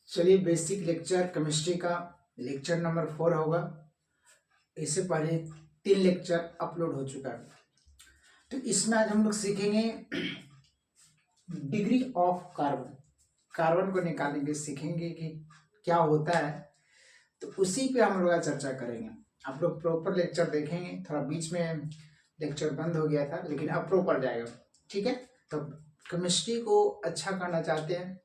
चलिए, basic lecture chemistry का lecture number 4 होगा। इससे पहले 3 लेक्चर अपलोड हो चुका है। तो इसमें आज हम लोग सीखेंगे डिग्री ऑफ कार्बन। कार्बन को निकालेंगे, सीखेंगे कि क्या होता है। तो उसी पे हम लोग आज चर्चा करेंगे। आप लोग प्रॉपर लेक्चर देखेंगे। थोड़ा बीच में लेक्चर बंद हो गया था, लेकिन अब प्रॉपर जाएगा। ठीक है। तो केमिस्ट्री को अच्छा करना चाहते हैं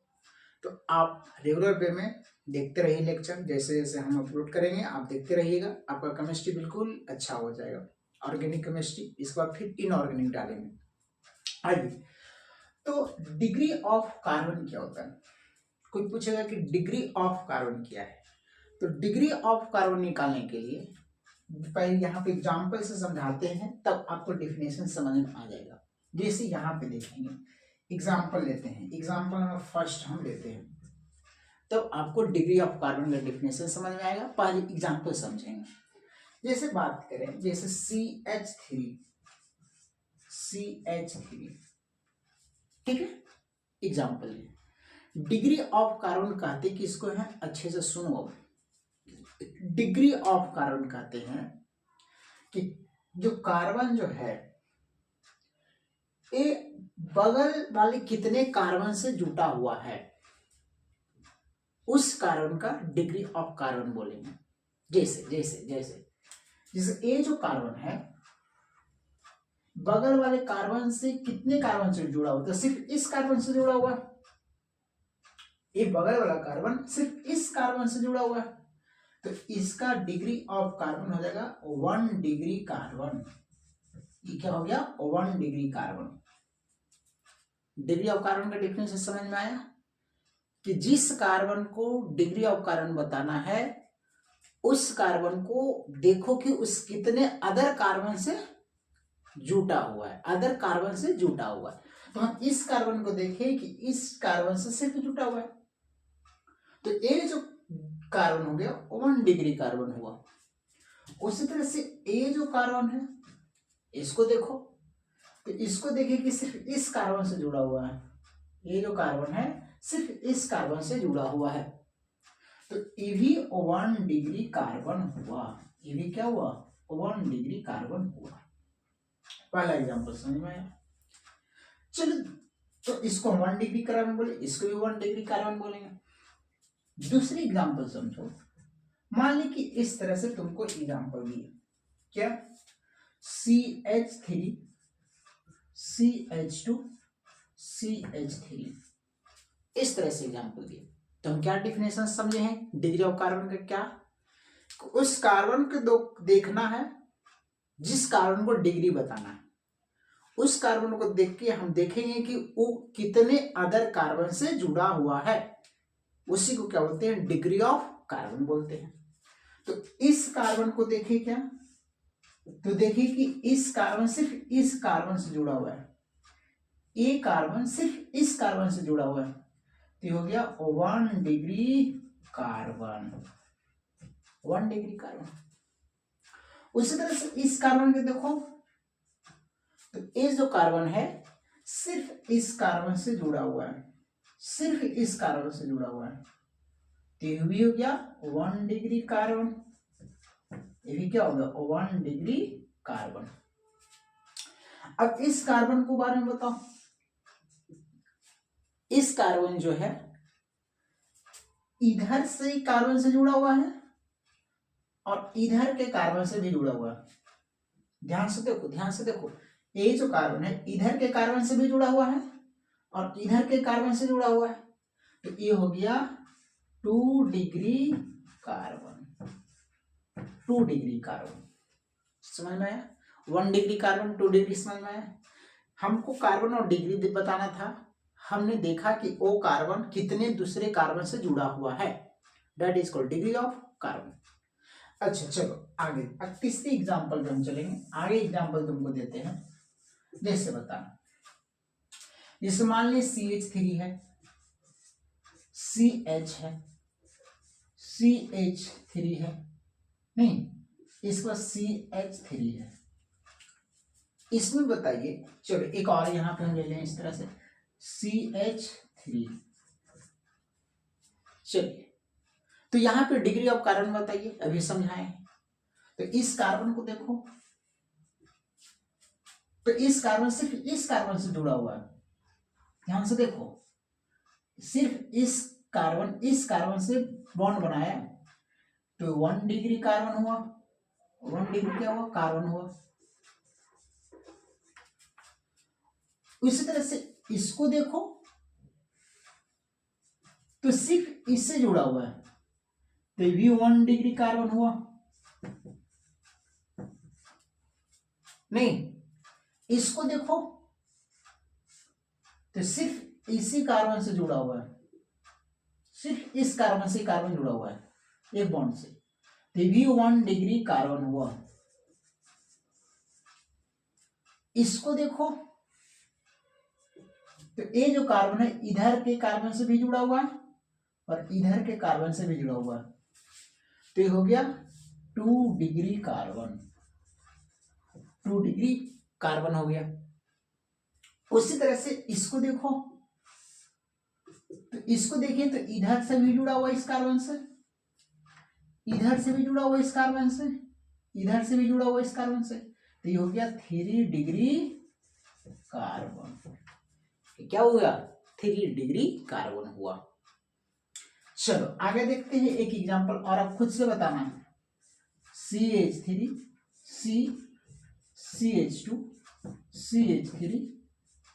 तो आप रेगुलर वे में देखते रहिए लेक्चर। जैसे जैसे हम अपलोड करेंगे आप देखते रहिएगा, आपका केमिस्ट्री बिल्कुल अच्छा हो जाएगा। ऑर्गेनिक केमिस्ट्री, इसके बाद फिर इनऑर्गेनिक डालेंगे। आइए, तो डिग्री ऑफ कार्बन क्या होता है? कोई पूछेगा कि डिग्री ऑफ कार्बन क्या है। तो डिग्री ऑफ कार्बन निकालने के लिए पहले यहाँ पे एग्जाम्पल से समझाते हैं, तब आपको डेफिनेशन समझ में आ जाएगा। जैसे यहाँ पे देखेंगे, एग्जाम्पल लेते हैं। एग्जाम्पल नंबर फर्स्ट हम लेते हैं, तो आपको डिग्री ऑफ कार्बन का डेफिनेशन समझ में आएगा। पहले एग्जाम्पल समझेंगे। जैसे बात करें, जैसे CH3, ठीक है। एग्जाम्पल डिग्री ऑफ कार्बन कहते कि इसको है, अच्छे से सुनो। अब डिग्री ऑफ कार्बन कहते हैं कि जो कार्बन जो है ये बगल वाले कितने कार्बन से जुटा हुआ है, उस कार्बन का डिग्री ऑफ कार्बन बोलेंगे। जैसे जैसे जैसे जैसे ये जो कार्बन है बगल वाले कार्बन से कितने कार्बन से जुड़ा हुआ, तो सिर्फ इस कार्बन से जुड़ा हुआ है। ये बगल वाला कार्बन सिर्फ इस कार्बन से जुड़ा हुआ है, तो इसका डिग्री ऑफ कार्बन हो जाएगा 1 डिग्री कार्बन। ये क्या हो गया? 1 degree carbon. Degree of carbon का डेफिनेशन समझ में आया कि जिस कार्बन को डिग्री ऑफ कार्बन बताना है, उस कार्बन को देखो कि उस कितने अदर कार्बन से जुटा हुआ है। अदर कार्बन से जुटा हुआ है, तो हम इस कार्बन को देखें कि इस कार्बन से सिर्फ जुटा हुआ है, तो ये जो कार्बन हो गया 1 डिग्री कार्बन हुआ। उसी तरह से ये जो कार्बन है इसको देखो, तो इसको देखिए कि सिर्फ इस कार्बन से जुड़ा हुआ है। ये जो कार्बन है सिर्फ इस कार्बन से जुड़ा हुआ है, तो ये भी 1 डिग्री कार्बन हुआ। ये भी क्या हुआ? 1 डिग्री कार्बन हुआ। पहला एग्जांपल समझ में आया। चलो, तो इसको 1 डिग्री कार्बन बोले, इसको भी 1 डिग्री कार्बन बोलेंगे। दूसरी एग्जांपल समझो। मान ली कि इस तरह से तुमको एग्जांपल दिया, क्या? CH3 CH2 CH3, इस तरह से एग्जांपल दिया। तो हम क्या डेफिनेशन समझे हैं डिग्री ऑफ कार्बन का? क्या उस कार्बन को देखना है जिस कार्बन को डिग्री बताना है। उस कार्बन को देख के हम देखेंगे कि वो कितने अदर कार्बन से जुड़ा हुआ है, उसी को क्या बोलते हैं? डिग्री ऑफ कार्बन बोलते हैं। तो इस कार्बन को देखिए, क्या? तो देखिए कि इस कार्बन सिर्फ इस कार्बन से जुड़ा हुआ है। ये कार्बन सिर्फ इस कार्बन से जुड़ा हुआ है, तो हो गया 1 डिग्री कार्बन। 1 degree carbon. उसी तरह से इस कार्बन के देखो, तो ये जो कार्बन है सिर्फ इस कार्बन से जुड़ा हुआ है, सिर्फ इस कार्बन से जुड़ा हुआ है, तो ये भी हो गया 1 डिग्री कार्बन। ये भी क्या हो गया? 1 डिग्री कार्बन। अब इस कार्बन को बारे में बताओ। इस कार्बन जो है इधर से कार्बन से जुड़ा हुआ है और इधर के कार्बन से भी जुड़ा हुआ है। ध्यान से देखो, ध्यान से देखो। ये जो कार्बन है इधर के कार्बन से भी जुड़ा हुआ है और इधर के कार्बन से जुड़ा हुआ है, तो ये हो गया 2 डिग्री कार्बन। 2 डिग्री कार्बन समझ में आया? 1 डिग्री कार्बन, 2 डिग्री समझ में आया? हमको कार्बन और डिग्री बताना था। हमने देखा कि वो कार्बन कितने दूसरे कार्बन से जुड़ा हुआ है, that is called degree of carbon. अच्छा, चलो आगे। अब तीसरी एग्जांपल पे हम चलेंगे। आगे एग्जांपल तुमको देते हैं। जैसे बताना, जैसे मान ली CH3 है, CH है, CH3 है, नहीं, इसका CH3 है। इसमें बताइए, चलो एक और यहां पे हम ले लें इस तरह से CH3। चलिए, तो यहाँ पे डिग्री ऑफ कार्बन बताइए, अभी समझाएं। तो इस कार्बन को देखो, तो इस कार्बन सिर्फ इस कार्बन से जुड़ा हुआ है, ध्यान से देखो, सिर्फ इस कार्बन से बॉन्ड बनाया, तो 1 डिग्री कार्बन हुआ, 1 डिग्री क्या हुआ, कार्बन हुआ। इसी तरह से इसको देखो, तो सिर्फ इससे जुड़ा हुआ है, तो भी 1 डिग्री कार्बन हुआ। नहीं, इसको देखो, तो सिर्फ इसी कार्बन से जुड़ा हुआ है, सिर्फ इस कार्बन से कार्बन जुड़ा हुआ है एक बॉन्ड से, तो भी 1 डिग्री कार्बन हुआ। इसको देखो, तो ये जो कार्बन है इधर के कार्बन से भी जुड़ा हुआ है और इधर के कार्बन से भी जुड़ा हुआ है, तो ये हो गया 2 डिग्री कार्बन, 2 डिग्री कार्बन हो गया। उसी तरह से इसको देखो, तो इसको देखिए, तो इधर से भी जुड़ा हुआ इस कार्बन से, इधर से भी जुड़ा हुआ इस कार्बन से, इधर से भी जुड़ा हुआ इस कार्बन से, तो ये हो गया 3 डिग्री कार्बन। क्या हो गया, 3 डिग्री कार्बन हुआ। चलो आगे देखते हैं एक एग्जांपल, और आप खुद से बताना है। CH3 CH2 CH3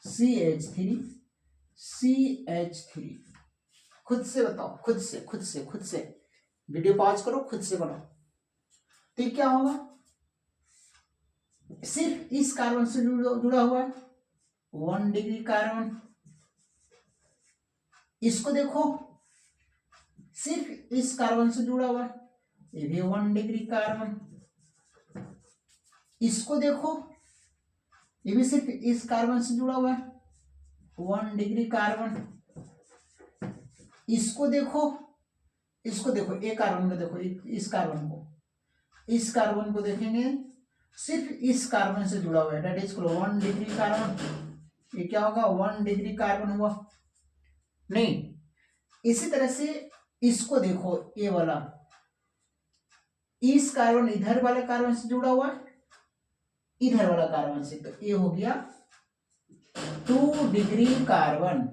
CH3 CH3, खुद से बताओ, खुद से वीडियो पॉज करो, खुद से बनाओ। तो क्या होगा, सिर्फ इस कार्बन से जुड़ा हुआ है 1 डिग्री कार्बन। इसको देखो, सिर्फ इस कार्बन से जुड़ा हुआ है, ये भी 1 डिग्री कार्बन। इसको देखो, ये भी सिर्फ इस कार्बन से जुड़ा हुआ है 1 डिग्री कार्बन। इसको देखो, एक कार्बन को देखो, इस कार्बन को देखेंगे, सिर्फ इस कार्बन से जुड़ा हुआ है, दैट इज 1 डिग्री कार्बन। ये क्या होगा, 1 डिग्री कार्बन हुआ। नहीं, इसी तरह से इसको देखो, ये वाला, इस कार्बन इधर वाले कार्बन से जुड़ा हुआ है इधर वाला कार्बन से, तो ये हो गया 2 डिग्री कार्बन,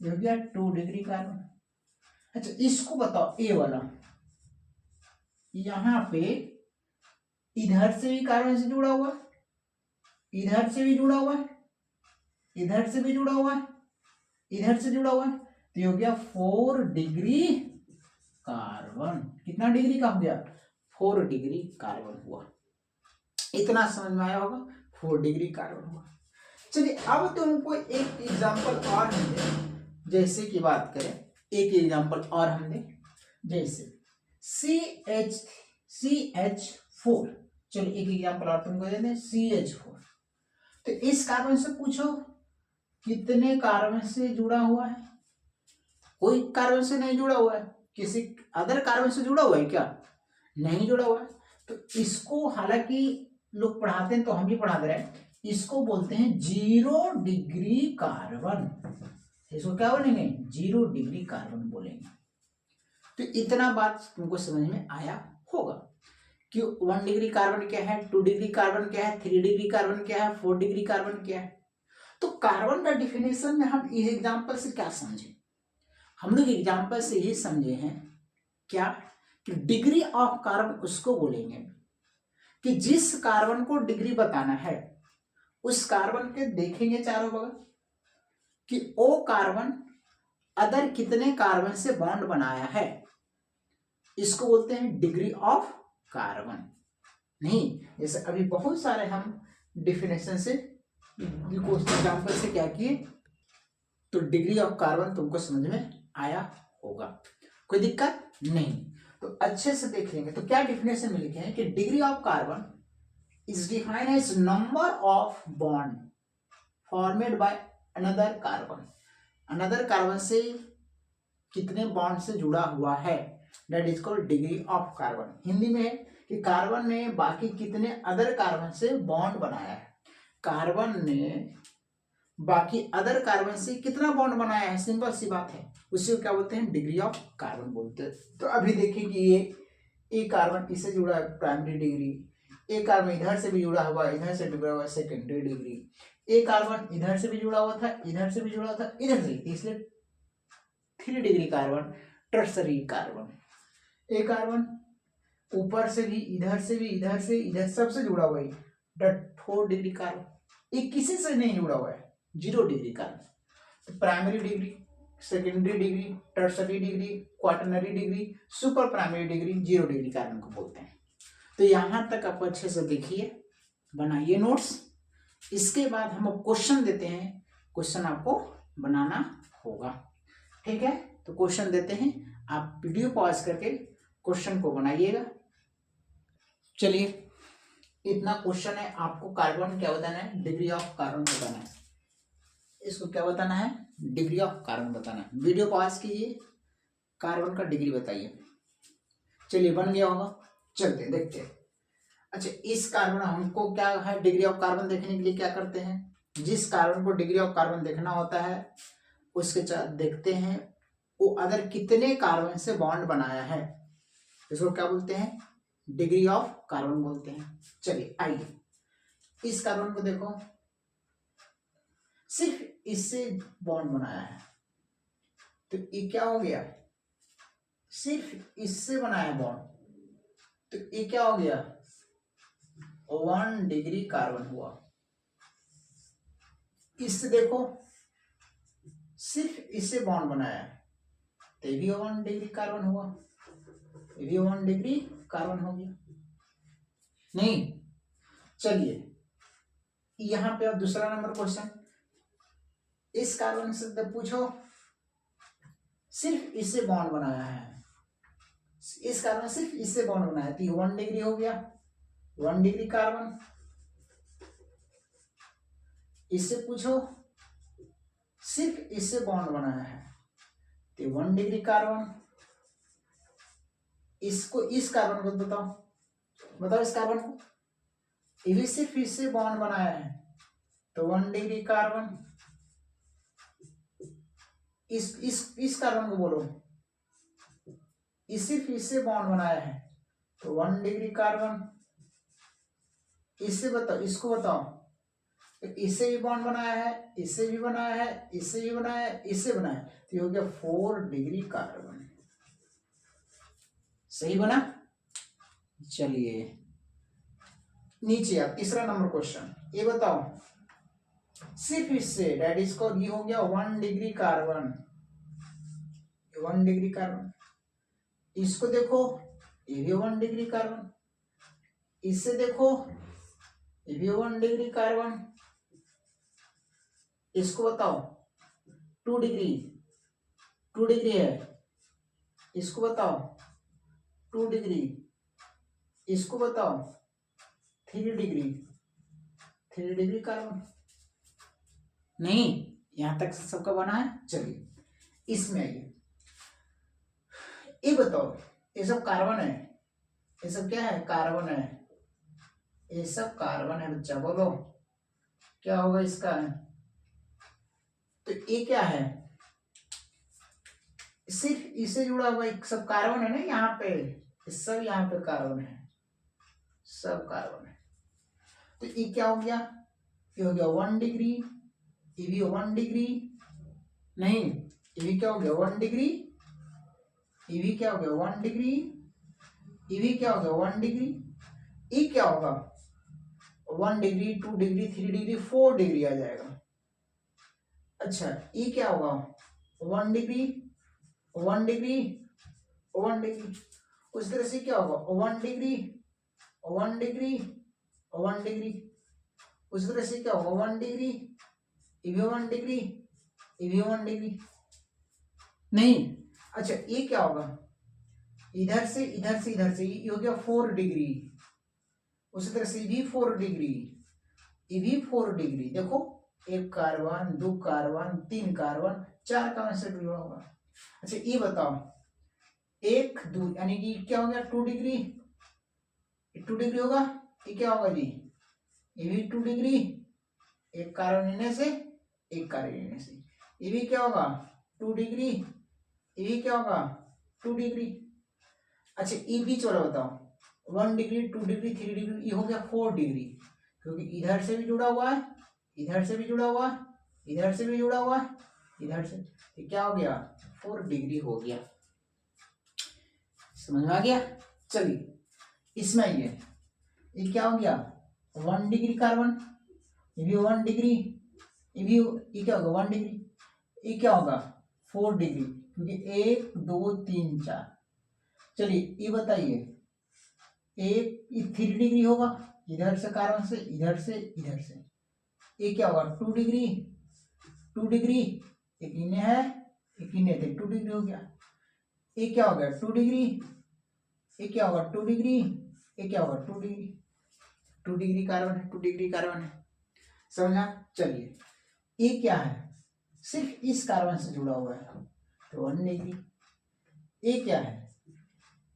ये हो गया 2 डिग्री कार्बन। अच्छा, इसको बताओ, ये वाला, यहां पे इधर से भी कार्बन से जुड़ा हुआ, इधर से भी जुड़ा हुआ है, इधर से भी जुड़ा हुआ है, इधर से जुड़ा हुआ है, तो ये हो गया 4 डिग्री कार्बन। कितना डिग्री का हो गया, 4 डिग्री कार्बन हुआ। इतना समझ में आया होगा, 4 डिग्री कार्बन हुआ। चलिए अब तुमको एक एग्जांपल और हम दें, जैसे की बात करें, एक एग्जांपल और हम दें, जैसे CH4। चलो एक एग्जांपल और तुमको दे दें, CH4। तो इस कार्बन से पूछो कितने कार्बन से जुड़ा हुआ है, कोई कार्बन से नहीं जुड़ा हुआ है, किसी अदर कार्बन से जुड़ा हुआ है क्या, नहीं जुड़ा हुआ है। तो इसको हालांकि लोग पढ़ाते हैं, तो हम भी पढ़ा दे रहे हैं, इसको बोलते हैं 0 डिग्री कार्बन। इसको क्या बोलेंगे, 0 डिग्री कार्बन बोलेंगे। तो इतना बात तुमको समझ में आया होगा कि 1 डिग्री कार्बन क्या है, 2 डिग्री कार्बन क्या है, 3 डिग्री कार्बन क्या है, 4 डिग्री कार्बन क्या है। तो कार्बन का डिफिनेशन में हम इस एग्जांपल से क्या समझे, हम लोग एग्जांपल से ये समझे हैं क्या, कि डिग्री ऑफ कार्बन उसको बोलेंगे कि जिस कार्बन को डिग्री बताना है, उस कार्बन के देखेंगे चारों बगल कि ओ कार्बन अदर कितने कार्बन से बॉन्ड बनाया है, इसको बोलते हैं डिग्री ऑफ कार्बन। नहीं, जैसे अभी बहुत सारे हम डिफिनेशन से एग्जांपल से क्या किए, तो डिग्री ऑफ कार्बन तुमको समझ में आया होगा, कोई दिक्कत नहीं। तो अच्छे से देख लेंगे। तो क्या डिफिनेशन में लिखे हैं कि degree of carbon is defined as number of bond formed by another carbon. Another carbon से कितने बॉन्ड से जुड़ा हुआ है, that is called degree of carbon. Hindi में है कि कार्बन ने बाकी कितने अदर कार्बन से बॉन्ड बनाया है, कार्बन ने बाकी अदर कार्बन से कितना बॉन्ड बनाया है, सिंपल सी बात है, उसी को क्या बोलते हैं, डिग्री ऑफ कार्बन बोलते हैं। तो अभी देखिए कि ये कार्बन इससे जुड़ा है प्राइमरी डिग्री, एक कार्बन इधर से भी जुड़ा हुआ है, इधर से जुड़ा हुआ है सेकेंडरी डिग्री, एक कार्बन इधर से भी जुड़ा हुआ था, इधर से भी जुड़ा था, इधर से, इसलिए 3 डिग्री कार्बन टर्सरी कार्बन। एक कार्बन ऊपर से भी, इधर से भी, इधर से, इधर सबसे जुड़ा हुआ है 4 डिग्री कार्बन। ये किसी से नहीं जुड़ा हुआ है, 0 डिग्री कार्बन। तो primary decree, secondary degree, tertiary degree, quaternary degree, super primary decree, 0 degree carbon को बोलते हैं। तो यहां तक आप अच्छे से देखिए, बनाइए नोट्स। इसके बाद हम क्वेश्चन देते हैं, क्वेश्चन आपको बनाना होगा, ठीक है। तो क्वेश्चन देते हैं, आप वीडियो पॉज करके क्वेश्चन को बनाइएगा। चलिए, इतना क्वेश्चन है, आपको कार्बन क्या बताना है, डिग्री ऑफ कार्बन बताना है। इसको क्या बताना है, डिग्री ऑफ कार्बन बताना है। वीडियो पॉज कीजिए, कार्बन का डिग्री बताइए। चलिए, बन गया होगा, चलते देखते हैं। अच्छा, इस कार्बन, हमको क्या है, डिग्री ऑफ कार्बन देखने के लिए क्या करते हैं, जिस कार्बन को डिग्री ऑफ कार्बन देखना होता है उसके देखते हैं वो अदर कितने कार्बन से बॉन्ड बनाया है, इसको क्या बोलते हैं, डिग्री ऑफ कार्बन बोलते हैं। चलिए आइए, इस कार्बन को देखो, सिर्फ इससे बॉन्ड बनाया है, तो ये क्या हो गया, सिर्फ इससे बनाया बॉन्ड, तो ये क्या हो गया, 1 डिग्री कार्बन हुआ। इससे देखो, सिर्फ इससे बॉन्ड बनाया है, तो ये भी 1 डिग्री कार्बन हुआ, ये भी 1 डिग्री कार्बन हो गया, नहीं। चलिए, यहां पे अब दूसरा नंबर क्वेश्चन, इस कार्बन से पूछो, सिर्फ इससे बॉन्ड बनाया है, इस कार्बन सिर्फ इससे बॉन्ड बनाया है, तो ये 1 डिग्री हो गया, 1 डिग्री कार्बन। इससे पूछो, सिर्फ इससे बॉन्ड बनाया है, तो 1 डिग्री कार्बन। इसको, इस कार्बन को बताओ, बताओ इस कार्बन को, ये भी सिर्फ इससे बॉन्ड बनाया है, तो 1 डिग्री कार्बन। इस कार्बन को बोलो, इस सिर्फ इससे बॉन्ड बनाया है, तो 1 डिग्री कार्बन। इससे बताओ, इसको बताओ, इससे भी बॉन्ड बनाया है, इससे भी बनाया है, इससे भी बनाया है, इससे बनाया है, तो ये हो गया 4 डिग्री कार्बन। सही बना। चलिए नीचे आप तीसरा नंबर क्वेश्चन, ये बताओ, सिर्फ इससे, डेट इसको, ये हो गया 1 डिग्री कार्बन, 1 डिग्री कार्बन। इसको देखो, ये भी 1 डिग्री कार्बन। इससे देखो, ये भी 1 डिग्री कार्बन। इसको बताओ, 2 डिग्री, 2 डिग्री है। इसको बताओ, 2 डिग्री। इसको बताओ, 3 डिग्री, 3 डिग्री कार्बन। नहीं, यहां तक सबका बना है। चलिए इसमें आइए, ये बताओ, ये सब कार्बन है, ये सब क्या है, कार्बन है, ये सब कार्बन है बच्चा, बोलो क्या होगा इसका, तो ये क्या है, सिर्फ इससे जुड़ा हुआ एक सब कार्बन है ना, यहाँ पे सब, यहाँ पे कार्बन है, सब कार्बन है। तो ये क्या हो गया, ये हो गया 1 डिग्री, ये भी 1 डिग्री, नहीं, ये भी क्या हो गया 1 डिग्री, ये भी क्या हो गया 1 डिग्री, ये भी क्या हो गया 1 डिग्री। ये क्या होगा, 1 डिग्री, 2 डिग्री, 3 डिग्री, 4 डिग्री आ जाएगा। अच्छा, ये क्या होगा, 1 डिग्री, 1 डिग्री, 1 डिग्री। उस तरह से क्या होगा, 1 डिग्री, 1 डिग्री, 1 डिग्री। उस तरह से क्या होगा, 1 डिग्री, ये भी 1 डिग्री, ये भी 1 डिग्री, नहीं। अच्छा, ये क्या होगा, इधर से, इधर से, इधर से, ये हो गया 4 डिग्री। उसी तरह से ये भी 4 डिग्री, ये भी 4 डिग्री। देखो, 1 कार्बन, 2 कार्बन, 3 कार्बन, 4 कार्बन से जुड़ा होगा। अच्छा, ये बताओ, 1 2, यानी कि क्या हो गया 2 डिग्री, 2 डिग्री होगा। ये क्या होगा जी, ये भी 2 डिग्री, 1 कार्बन इनमें से, एक कार्य लेने से। ये भी क्या होगा 2 डिग्री, ये भी क्या होगा 2 डिग्री। अच्छा ये बीच वाला बताओ 1 डिग्री 2 डिग्री 3 डिग्री, ये हो गया 4 डिग्री, क्योंकि इधर से भी जुड़ा हुआ है, इधर से भी जुड़ा हुआ है, इधर से भी जुड़ा हुआ है, इधर से, ये क्या हो गया 4 डिग्री हो गया। समझ में आ गया। चलिए इसमें ये क्या हो गया 1 डिग्री कार्बन, ये भी 1 डिग्री, ये भी, ये क्या होगा 1 डिग्री, ये क्या होगा 4 डिग्री, क्योंकि 1 2 3 4। चलिए ये बताइए एक 3 डिग्री होगा, इधर से कार्बन से इधर से इधर से, ये क्या होगा 2 डिग्री, 2 डिग्री, एक इन्हें है एक इन्हें थे 2 डिग्री हो गया। ये क्या हो गया 2 डिग्री, ये क्या होगा 2 डिग्री, ये क्या होगा 2 डिग्री, 2 डिग्री कार्बन है, 2 डिग्री कार्बन है। समझा। चलिए ये क्या है सिर्फ इस कार्बन से जुड़ा हुआ है तो 1 डिग्री। ये क्या है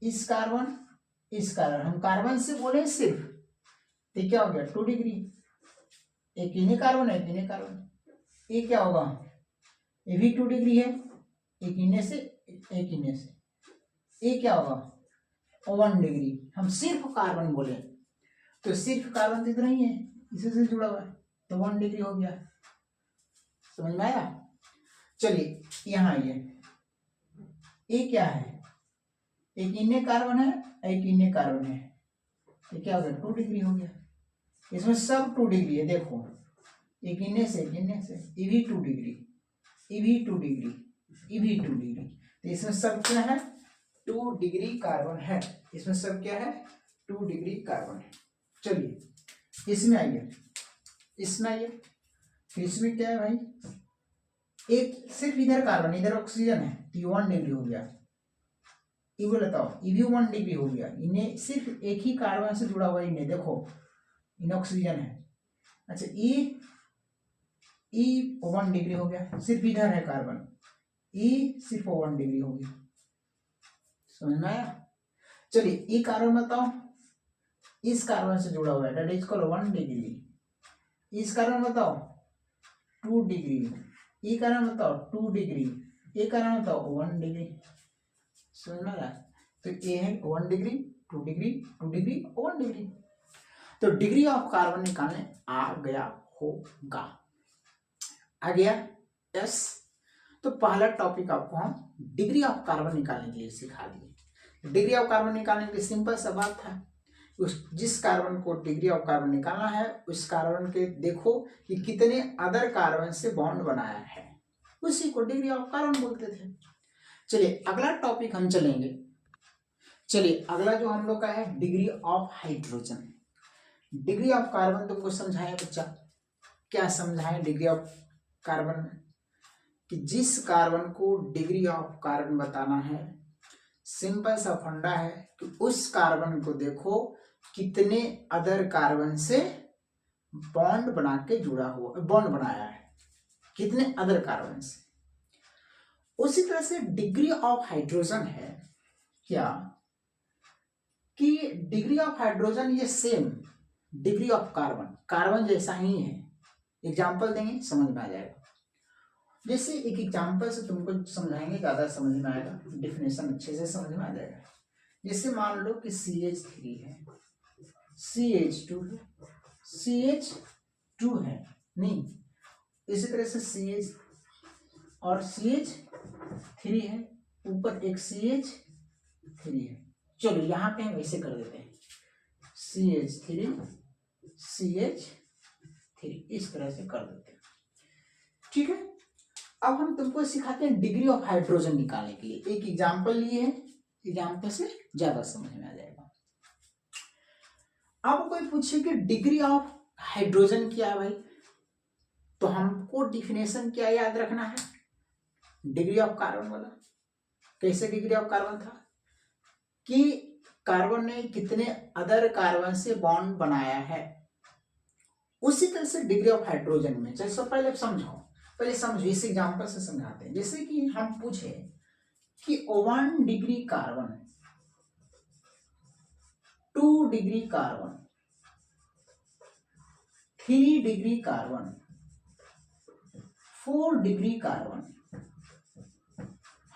इस कार्बन इस कार्बन, हम कार्बन से बोले सिर्फ, तो क्या हो गया 2 डिग्री, एक इन्हें कार्बन है एक इन्हें कार्बन, ये क्या होगा ये भी 2 डिग्री है, एक इन्हें से एक इन्हें से, ये क्या होगा 1 डिग्री। हम सिर्फ कार्बन बोले तो सिर्फ कार्बन तो इतना ही है, इसी से जुड़ा हुआ है तो 1 डिग्री हो गया। समझ में आया। चलिए यहाँ ये क्या है एक इन्हें कार्बन है एक इन्हें कार्बन है, ये क्या हो गया 2 डिग्री हो गया। इसमें सब 2 डिग्री है, देखो एक इन्हें से ये भी 2 डिग्री, ये भी 2 डिग्री, ये भी 2 डिग्री, तो इसमें सब क्या है 2 डिग्री कार्बन है, इसमें सब क्या है 2 डिग्री कार्बन है। चलिए इसमें आइए, इसमें आइए, फिर इसमें क्या है भाई एक सिर्फ इधर कार्बन इधर ऑक्सीजन है तो ये 1 डिग्री हो गया। ये बोले बताओ ये भी 1 डिग्री हो गया, इन्हें सिर्फ एक ही कार्बन से जुड़ा हुआ है, इन्हें देखो इन्हें ऑक्सीजन है। अच्छा ये 1 डिग्री हो गया, सिर्फ इधर है कार्बन, ये सिर्फ 1 डिग्री हो गया। समझ में आया। चलिए ये कार्बन बताओ इस कार्बन से जुड़ा हुआ है दैट इज कॉल्ड 1 डिग्री, इस कार्बन बताओ 2 डिग्री, ये कार्बन बताओ 2 डिग्री, ये कार्बन बताओ 1 डिग्री। समझ में आ रहा है। तो ये है 1 डिग्री 2 डिग्री 2 डिग्री 1 डिग्री। तो डिग्री ऑफ कार्बन निकालने आ गया होगा, आ गया यस। तो पहला टॉपिक आपको हम डिग्री ऑफ कार्बन निकालने के लिए सिखा दिए। डिग्री ऑफ कार्बन निकालने के लिए सिंपल सा बात था, उस जिस कार्बन को डिग्री ऑफ कार्बन निकालना है उस कार्बन के देखो कि कितने अदर कार्बन से बॉन्ड बनाया है, उसी को डिग्री ऑफ कार्बन बोलते थे। चलिए अगला टॉपिक हम चलेंगे। चलिए अगला जो हम लोग का है degree of hydrogen. Degree of carbon तुमको समझाया बच्चा, क्या समझाए डिग्री ऑफ कार्बन में कि जिस कार्बन को डिग्री ऑफ कार्बन बताना है सिंपल सा फंडा है कि उस कार्बन को देखो कितने अदर कार्बन से बॉन्ड बना के जुड़ा हुआ, बॉन्ड बनाया है कितने अदर कार्बन से। उसी तरह से डिग्री ऑफ हाइड्रोजन है क्या कि डिग्री ऑफ हाइड्रोजन ये same degree of carbon, carbon जैसा ही है। एग्जाम्पल देंगे समझ में आ जाएगा। जैसे एक एग्जाम्पल से तुमको समझाएंगे ज्यादा समझ में आएगा, डिफिनेशन अच्छे से समझ में आ जाएगा। जैसे मान लो कि CH3 है, CH2 है, CH2 है नहीं, इसी तरह से CH और CH3 है, ऊपर एक CH3 है। चलो यहाँ पे हम ऐसे कर देते हैं CH3 CH3 इस तरह से कर देते हैं, ठीक है। अब हम तुमको सिखाते हैं डिग्री ऑफ हाइड्रोजन निकालने के लिए। एक एग्जांपल लिए हैं, एग्जांपल से ज्यादा समझ में आ जाएगा। अब कोई पूछे कि डिग्री ऑफ हाइड्रोजन क्या है भाई, तो हमको डिफिनेशन क्या याद रखना है डिग्री ऑफ कार्बन वाला। कैसे डिग्री ऑफ कार्बन था कि कार्बन ने कितने अदर कार्बन से बॉन्ड बनाया है, उसी तरह से डिग्री ऑफ हाइड्रोजन में। जैसे पहले समझो इस एग्जांपल से समझाते हैं। जैसे कि हम पूछे कि 1 degree carbon, 2 degree carbon, 3 degree carbon, 4 degree carbon,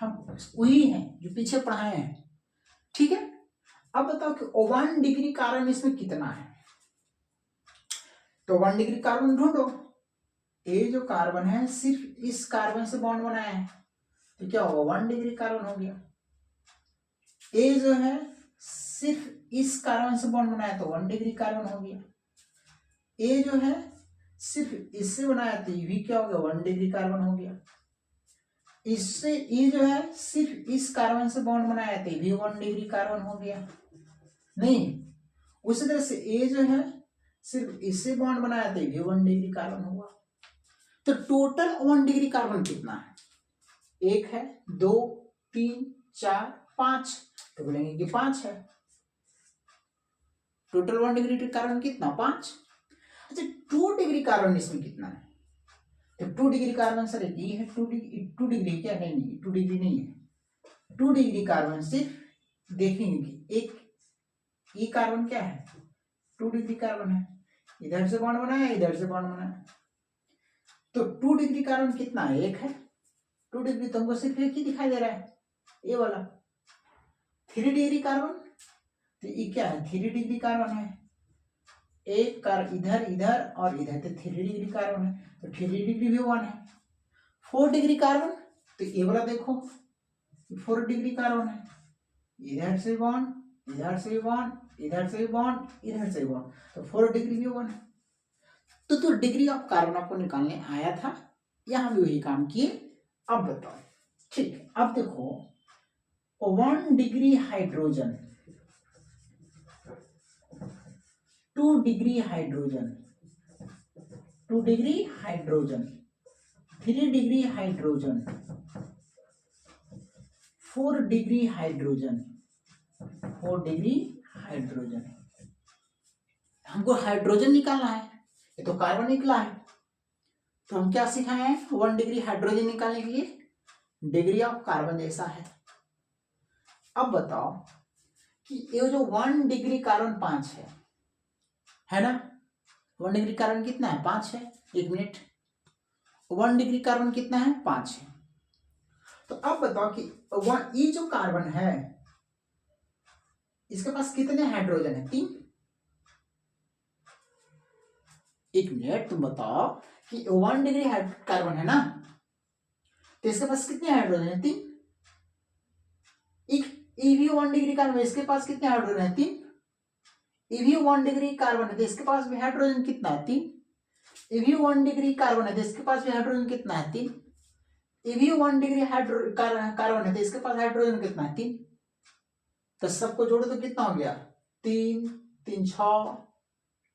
हम वही है जो पीछे पढ़ाए हैं, ठीक है। अब बताओ कि 1 डिग्री कार्बन इसमें कितना है, तो 1 डिग्री कार्बन ढूंढो। ये जो कार्बन है सिर्फ इस कार्बन से बॉन्ड बनाया है, तो क्या होगा 1 डिग्री कार्बन हो गया। ये जो है सिर्फ इस कार्बन से बॉन्ड बनाया तो 1 डिग्री कार्बन हो गया। ये जो है सिर्फ इससे बनाया तो ये भी क्या हो गया 1 डिग्री कार्बन हो गया। इससे ये जो है सिर्फ इस कार्बन से बॉन्ड बनाया तो ये भी 1 डिग्री कार्बन हो गया। नहीं, उसी तरह से ये जो है सिर्फ इससे बॉन्ड बनाया तो ये भी 1 डिग्री कार्बन हुआ। तो टोटल 1 डिग्री कार्बन कितना है, 1 है, 2, 3, 4, 5, तो बोलेंगे कि 5 है। टोटल 1 डिग्री कार्बन कितना 5। अच्छा 2 डिग्री कार्बन इसमें कितना है, तो 2 डिग्री कार्बन सर ये है 2 डिग्री क्या है, नहीं 2 डिग्री नहीं है। 2 डिग्री कार्बन सिर्फ देखेंगे कि एक ये कार्बन क्या है 2 डिग्री कार्बन है, इधर से बॉन्ड बनाया इधर से बॉन्ड बनाया, तो 2 डिग्री कार्बन कितना है 1 है। 2 डिग्री तो हमको सिर्फ एक ही दिखाई दे रहा है ये वाला। 3 डिग्री कार्बन, तो ये क्या है 3 डिग्री कार्बन है, एक कार इधर इधर और इधर, तो 3 डिग्री कार्बन है, तो 3 डिग्री भी 1 है। 4 डिग्री कार्बन, तो ये वाला देखो 4 डिग्री कार्बन है, इधर से बॉन्ड इधर से बॉन्ड इधर से बॉन्ड इधर से बॉन्ड, तो 4 डिग्री भी 1 है। तो डिग्री ऑफ कार्बन आपको निकालने आया था, यहां भी वही काम किए। अब बताओ, ठीक, अब देखो 1 degree hydrogen, 2 degree hydrogen, 2 degree hydrogen, 3 degree hydrogen, 4 degree hydrogen, 4 degree hydrogen. हमको हाइड्रोजन निकालना है, ये तो कार्बन निकला है, तो हम क्या सिखाए हैं 1 डिग्री हाइड्रोजन निकालने के लिए डिग्री ऑफ कार्बन जैसा है। अब बताओ कि ये जो 1 डिग्री कार्बन 5 है ना, 1 डिग्री कार्बन कितना है 5 है, 1 मिनट, 1 डिग्री कार्बन कितना है 5 है। तो अब बताओ कि ये जो कार्बन है इसके पास कितने हाइड्रोजन है 3। 1 मिनट, तुम बताओ कि 1 डिग्री कार्बन है ना, तो इसके पास कितने हाइड्रोजन है 3। ये भी 1 डिग्री कार्बन, इसके पास कितने हाइड्रोजन है 3। ये भी 1 डिग्री कार्बन है तो इसके पास भी हाइड्रोजन कितना है 3। ये भी 1 डिग्री कार्बन है तो इसके पास भी हाइड्रोजन कितना है 3। ये भी 1 डिग्री कार्बन है तो इसके पास हाइड्रोजन कितना है 3। तो सबको जोड़ो तो कितना हो गया 3, 3 6,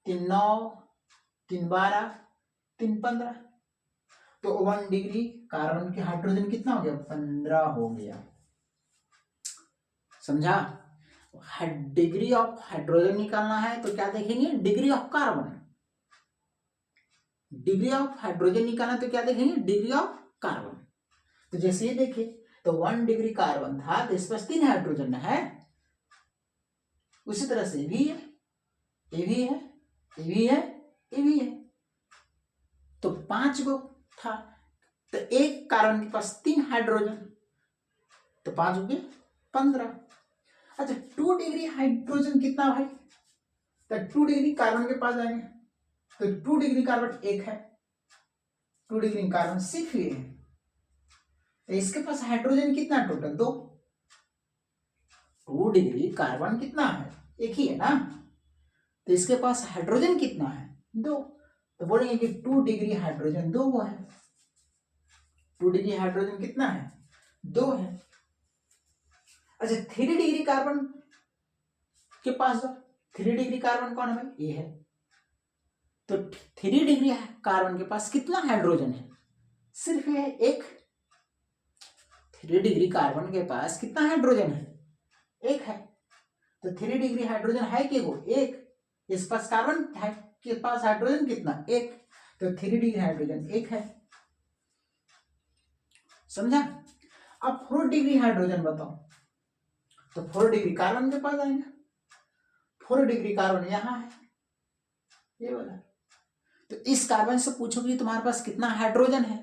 3 9, 3 12, 3 15, तो 1 डिग्री कार्बन के हाइड्रोजन कितना हो गया 15 हो गया। समझा, डिग्री ऑफ हाइड्रोजन निकालना है तो क्या देखेंगे degree of carbon, degree of hydrogen निकालना तो क्या देखेंगे डिग्री ऑफ कार्बन। तो जैसे ये देखिए तो 1 डिग्री कार्बन था तो इस पर 3 हाइड्रोजन है, उसी तरह से ये भी है, ये भी है, ये भी है, ये भी है, तो 5 गो था, तो एक कार्बन के पास 3 हाइड्रोजन, तो 5 हो गए 15। अच्छा 2 डिग्री हाइड्रोजन कितना भाई, तो 2 डिग्री कार्बन के पास जाएंगे तो 2 डिग्री कार्बन 1 है, 2 डिग्री कार्बन सिर्फ ये है, तो इसके पास हाइड्रोजन कितना टोटल 2। 2 डिग्री कार्बन कितना है 1 ही है ना, तो इसके पास हाइड्रोजन कितना है 2, तो बोलेंगे कि 2 डिग्री हाइड्रोजन 2 वो है। 2 डिग्री हाइड्रोजन कितना है 2 है। अच्छा 3 डिग्री कार्बन के पास 3 डिग्री कार्बन कौन है भाई ये है, तो 3 डिग्री कार्बन के पास कितना हाइड्रोजन है सिर्फ ये 1। 3 डिग्री कार्बन के पास कितना हाइड्रोजन है 1 है, तो 3 डिग्री हाइड्रोजन है कि वो 1, इस पास कार्बन है के पास हाइड्रोजन कितना 1, तो 3 डिग्री हाइड्रोजन 1 है। समझा। अब 4 डिग्री हाइड्रोजन बताओ, तो 4 डिग्री कार्बन के पास आएंगे, 4 डिग्री कार्बन यहां है ये वाला, तो इस कार्बन से पूछोगे तुम्हारे पास कितना हाइड्रोजन है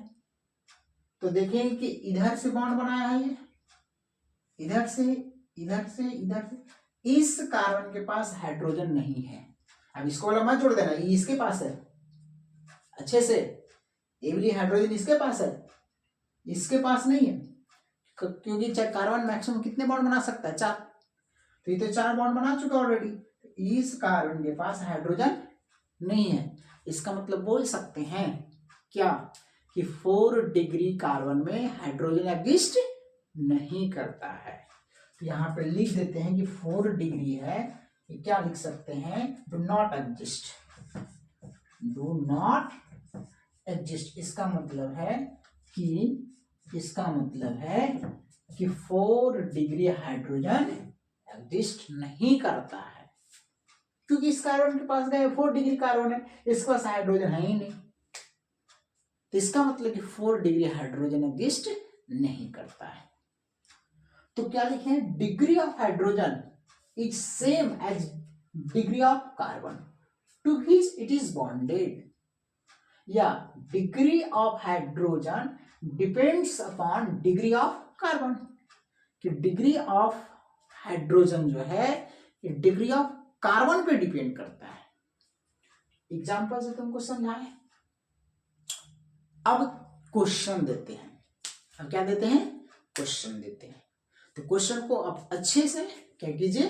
तो देखेंगे कि इधर से बॉन्ड बनाया है ये, इधर से इधर से इधर से। इस कार्बन के पास हाइड्रोजन नहीं है। अब इसको वाला मत जोड़ देना, ये इसके पास है अच्छे से, ये वाली हाइड्रोजन इसके पास है, इसके पास नहीं है, क्योंकि कार्बन मैक्सिमम कितने बॉन्ड बना सकता है? 4। तो ये तो 4 बॉन्ड बना चुका ऑलरेडी। इस कार्बन के पास हाइड्रोजन नहीं है। इसका मतलब बोल सकते हैं क्या कि 4 डिग्री कार्बन में हाइड्रोजन एग्जिस्ट नहीं करता है। तो यहाँ पे लिख देते हैं कि 4 डिग्री है, ये क्या लिख सकते हैं? Do not exist, do not exist. इसका मतलब है कि 4 डिग्री हाइड्रोजन एग्जिस्ट नहीं करता है, क्योंकि इस कार्बन के पास गए 4 डिग्री कार्बन है, इसके पास हाइड्रोजन है ही नहीं। तो इसका मतलब कि 4 डिग्री हाइड्रोजन एग्जिस्ट नहीं करता है। तो क्या लिखें? Degree of hydrogen is same as degree of carbon to which it is bonded, या degree of hydrogen depends upon degree of carbon. कि डिग्री ऑफ हाइड्रोजन जो है ये डिग्री ऑफ कार्बन पे डिपेंड करता है। एग्जांपल से तुमको समझाएं। अब क्वेश्चन देते हैं। अब क्या देते हैं? क्वेश्चन देते हैं। तो क्वेश्चन को आप अच्छे से क्या कीजिए,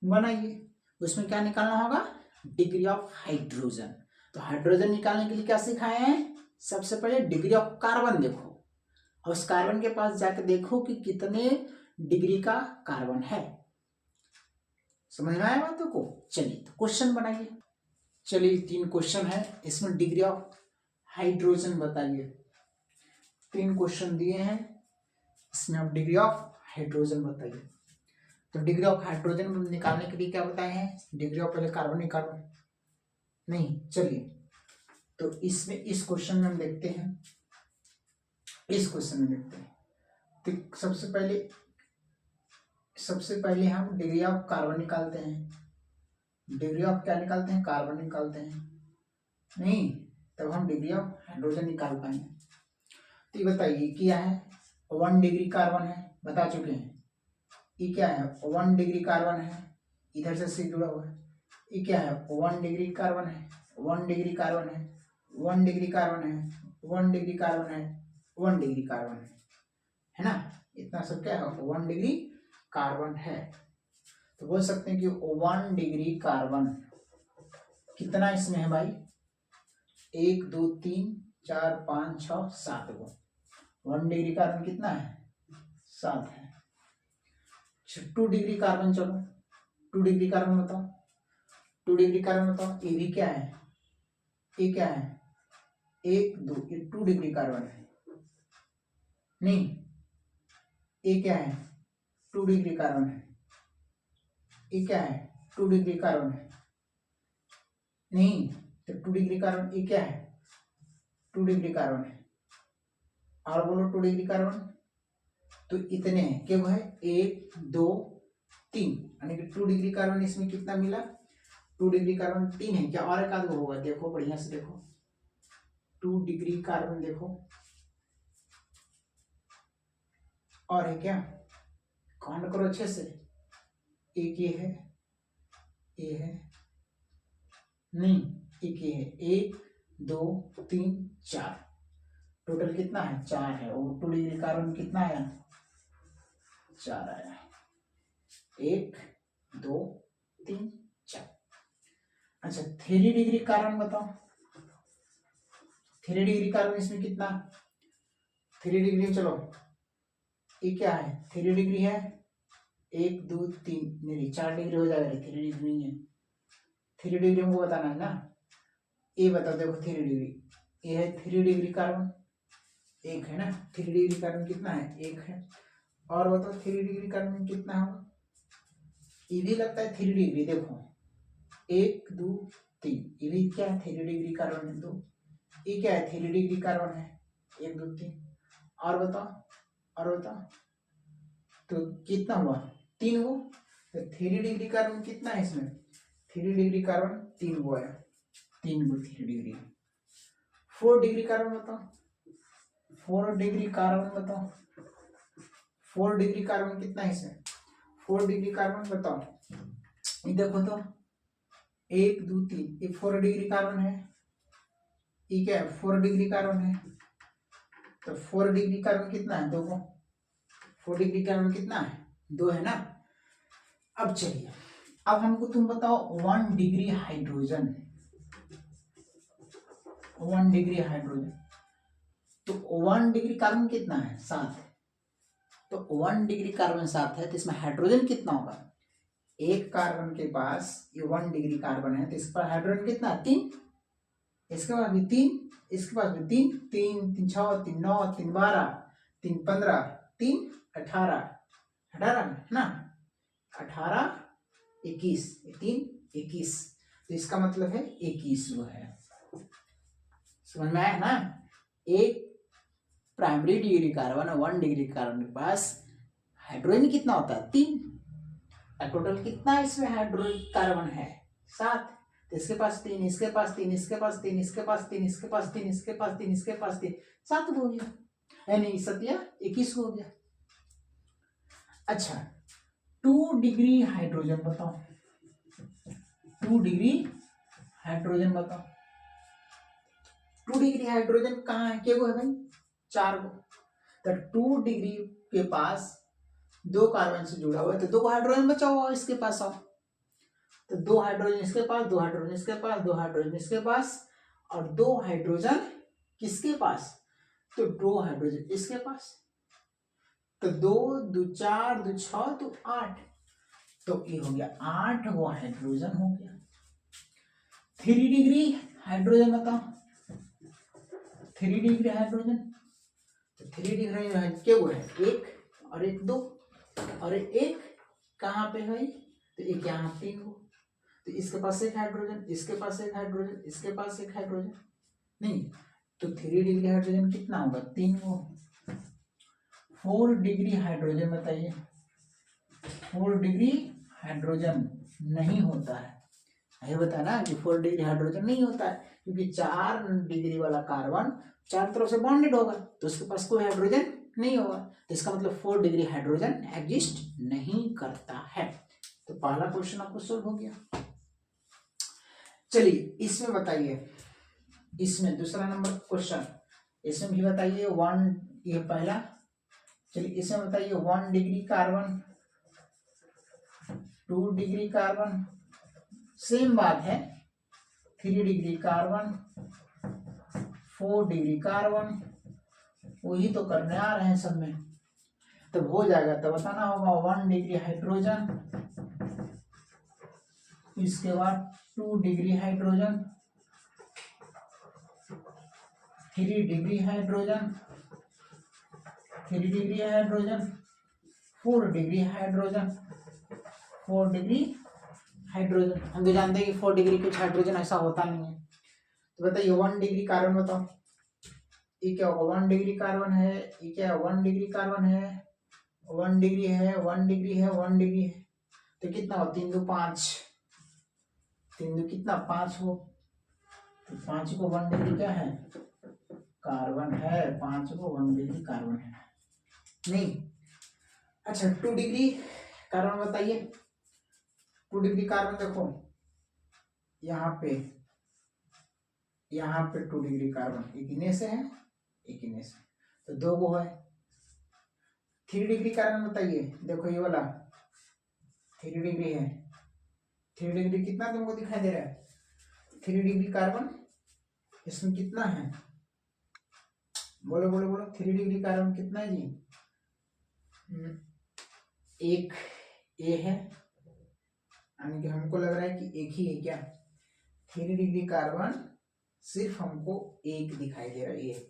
बनाइए। उसमें क्या निकालना होगा? Degree of hydrogen. तो हाइड्रोजन निकालने के लिए क्या सिखाए हैं? सबसे पहले डिग्री ऑफ कार्बन देखो, और उस कार्बन के पास जाकर देखो कि कितने डिग्री का कार्बन है। समझ में आया बातों को? चलिए तो क्वेश्चन बनाइए। चलिए 3 क्वेश्चन है, इसमें डिग्री ऑफ हाइड्रोजन बताइए। 3 क्वेश्चन दिए हैं, इसमें आप डिग्री ऑफ हाइड्रोजन बताइए। तो डिग्री ऑफ हाइड्रोजन निकालने के लिए क्या बताए हैं? डिग्री ऑफ पहले कार्बन निकालो। नहीं, चलिए तो इसमें इस क्वेश्चन में हम देखते हैं, इस क्वेश्चन में देखते हैं। तो सबसे पहले हम डिग्री ऑफ कार्बन निकालते हैं। डिग्री ऑफ क्या निकालते हैं? कार्बन निकालते हैं। नहीं, तब हम डिग्री ऑफ हाइड्रोजन निकाल पाएंगे। तो ये बताइए क्या है? 1 डिग्री कार्बन है, बता चुके हैं। ये क्या है? 1 डिग्री कार्बन है, इधर से सी जुड़ा हुआ है। ये क्या है? 1 डिग्री कार्बन है, 1 डिग्री कार्बन है, 1 डिग्री कार्बन है, 1 डिग्री कार्बन है, 1 डिग्री कार्बन है ना? इतना सब क्या है? 1 डिग्री कार्बन है। तो बोल सकते हैं कि 1 डिग्री कार्बन कितना इसमें है भाई? 1 2 3 4 5 6 7 गो। 1 डिग्री कार्बन कितना है? 7 है। 2 डिग्री कार्बन, चलो 2 डिग्री कार्बन बताओ। 2 डिग्री कार्बन बताओ। ये भी क्या है? ये क्या है? 1 2, ये 2 डिग्री कार्बन है। नहीं, ये क्या है? 2 डिग्री कार्बन है। ये क्या है? 2 डिग्री कार्बन है। नहीं, तो 2 डिग्री कार्बन ये क्या है? 2 डिग्री कार्बन है। और बोलो 2 डिग्री कार्बन। तो इतने हैं, क्या वो है? 1 2 3, यानी कि 2 डिग्री कार्बन इसमें कितना मिला? 2 डिग्री कार्बन 3 है। क्या और एक आध होगा? देखो बढ़िया से देखो, 2 डिग्री कार्बन देखो, और है क्या? काउंट करो अच्छे से। एक ये है, ये है, नहीं एक ये है, 1 2 3 4, टोटल कितना है? 4 है। और 2 डिग्री कार्बन कितना आया? 4 आया। 1 2 3 4। अच्छा 3 डिग्री कार्बन बताओ। 3 डिग्री कार्बन इसमें कितना? 3 डिग्री, चलो ये क्या है? 3 डिग्री है, 1 2 3, नहीं 4 डिग्री हो जाएगा, 3 डिग्री नहीं है। 3 डिग्री हमको बताना है ना। ये बताओ, देखो 3 डिग्री, ये है 3 डिग्री कार्बन, एक है ना। 3 डिग्री कार्बन कितना है? 1 है। और बताओ 3 डिग्री कार्बन कितना होगा? ये भी लगता है 3 डिग्री, देखो 1 2 3, ये भी क्या है? 3 डिग्री कार्बन है 2। ये क्या है? 3 डिग्री कार्बन है 1 2 3। और बताओ, और बताओ, तो कितना हुआ? 3 हुआ। तो 3 डिग्री कार्बन कितना है इसमें? 3 डिग्री कार्बन 3 हुआ है, 3 को 3 डिग्री। 4 डिग्री कार्बन बताओ। 4 डिग्री कार्बन बताओ, 4 डिग्री कार्बन कितना है इसमें, 4 डिग्री कार्बन बताओ। ये देखो तो 1 2 3, ये 4 डिग्री कार्बन है, ये क्या है 4 डिग्री कार्बन है। तो 4 डिग्री कार्बन कितना है, 2 को 4 डिग्री कार्बन कितना है, 2 है ना। अब चलिए, अब हमको तुम बताओ 1 डिग्री हाइड्रोजन, 1 डिग्री हाइड्रोजन, तो 1 डिग्री कार्बन कितना है, 7। तो 1 डिग्री कार्बन 7 है, तो इसमें हाइड्रोजन कितना होगा, एक कार्बन के पास ये 1 डिग्री कार्बन है, तो इस पर हाइड्रोजन कितना, 3, इसके पास भी 3, इसके पास भी 3, 3 3 6 3 9 3 12 3 15 3 18, 18 है ना, 18 21, 3 21, तो इसका मतलब है 21 वो है। समझ में आया ना। एक प्राइमरी डिग्री कार्बन और 1 डिग्री कार्बन के पास हाइड्रोजन कितना होता है, 3। टोटल कितना इसमें हाइड्रोजन कार्बन है, 7। तो इसके पास 3, इसके पास 3, इसके पास 3, इसके पास 3, इसके पास 3, इसके पास 3, इसके पास 3, 7 हो गया, यानी 7 21 हो गया। अच्छा 2 डिग्री हाइड्रोजन बताओ, 2 डिग्री हाइड्रोजन बताओ। 2 डिग्री हाइड्रोजन कहाँ है, क्या है भाई, 4 को। तो 2 डिग्री के पास 2 कार्बन से जुड़ा हुआ है, तो 2 हाइड्रोजन बचा हुआ इसके पास आओ। तो 2 हाइड्रोजन इसके पास, 2 हाइड्रोजन इसके पास, 2 हाइड्रोजन इसके पास, और 2 हाइड्रोजन किसके पास, तो 2 हाइड्रोजन इसके पास। तो 2 2 4 2 6 तो 8, तो ये हो गया 8 वो हाइड्रोजन हो गया। 3 डिग्री हाइड्रोजन बताओ, 3 डिग्री हाइड्रोजन, तो 3 डिग्री क्या वो है, 1 और 1 2, और 1 कहाँ पे है, तो एक यहाँ 3 को। तो इसके पास एक हाइड्रोजन, इसके पास एक हाइड्रोजन, इसके पास एक हाइड्रोजन, नहीं तो 3 डिग्री हाइड्रोजन कितना होगा, 3 को। 4 डिग्री हाइड्रोजन बताइए, 4 डिग्री हाइड्रोजन नहीं होता है, ये बता ना कि 4 डिग्री हाइड्रोजन नहीं होता है, क्योंकि 4 डिग्री वाला कार्बन चार तरफ से बॉन्डेड होगा, तो उसके पास कोई हाइड्रोजन नहीं होगा, तो इसका मतलब 4 डिग्री हाइड्रोजन एग्जिस्ट नहीं करता है। तो पहला क्वेश्चन आपको सोल्व हो गया। चलिए इसमें बताइए, इसमें दूसरा नंबर क्वेश्चन, इसमें भी बताइए 1, ये पहला। चलिए इसमें बताइए 1 degree carbon, 2 degree carbon, same बात है, 3 डिग्री कार्बन, 4 डिग्री कार्बन, वही तो करने आ रहे हैं सब में। तो हो जाएगा, तो बताना होगा 1 डिग्री हाइड्रोजन, इसके बाद 2 degree hydrogen, 3 degree hydrogen, 3 degree hydrogen, 4 degree hydrogen, 4 degree hydrogen. हम तो जानते हैं कि 4 डिग्री कुछ हाइड्रोजन ऐसा होता नहीं है। तो बताइए 1 डिग्री कार्बन बताओ, ये क्या होगा, 1 डिग्री कार्बन है, ये क्या है 1 डिग्री कार्बन है, 1 डिग्री है, 1 डिग्री है, 1 डिग्री है, तो कितना हो, 3 2 5, 3 2 कितना 5 हो, तो 5 को 1 डिग्री क्या है, कार्बन है, 5 को 1 डिग्री कार्बन है, नहीं। अच्छा 2 डिग्री कार्बन बताइए, 2 डिग्री कार्बन देखो यहाँ पे 2 डिग्री कार्बन, एक इन्हें से है, एक इन्हें से, तो 2 को है। 3 डिग्री कार्बन बताइए, देखो ये वाला 3 डिग्री है, 3 डिग्री कितना तुमको दिखाई दे रहा है, 3 डिग्री कार्बन, इसमें कितना है, बोलो बोलो बोलो, 3 डिग्री कार्बन कितना है जी, एक ए है, यानी कि हमको लग रहा है कि एक ही है क्या, 3 डिग्री कार्बन सिर्फ हमको एक दिखाई दे रहा है, ये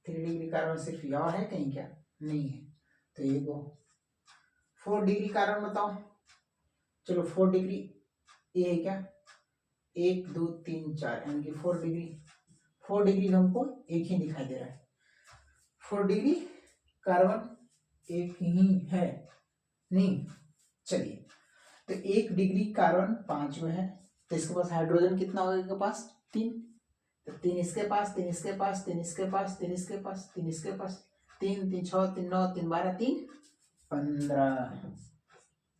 3 डिग्री कार्बन सिर्फ यहाँ है, कहीं क्या नहीं है, तो ये को। 4 डिग्री कार्बन बताओ, चलो 4 डिग्री ये है क्या, 1 2 3 4, यानी कि 4 डिग्री हमको एक ही दिखाई दे रहा है, 4 डिग्री कार्बन एक ही है, नहीं। चलिए तो 1 डिग्री कार्बन 5 में है, तो इसके पास हाइड्रोजन कितना होगा, इसके पास 3, तो 3 इसके पास, 3 इसके पास, 3 इसके पास, 3 इसके पास, 3 इसके पास, 3 3 6 3 9 3 12 3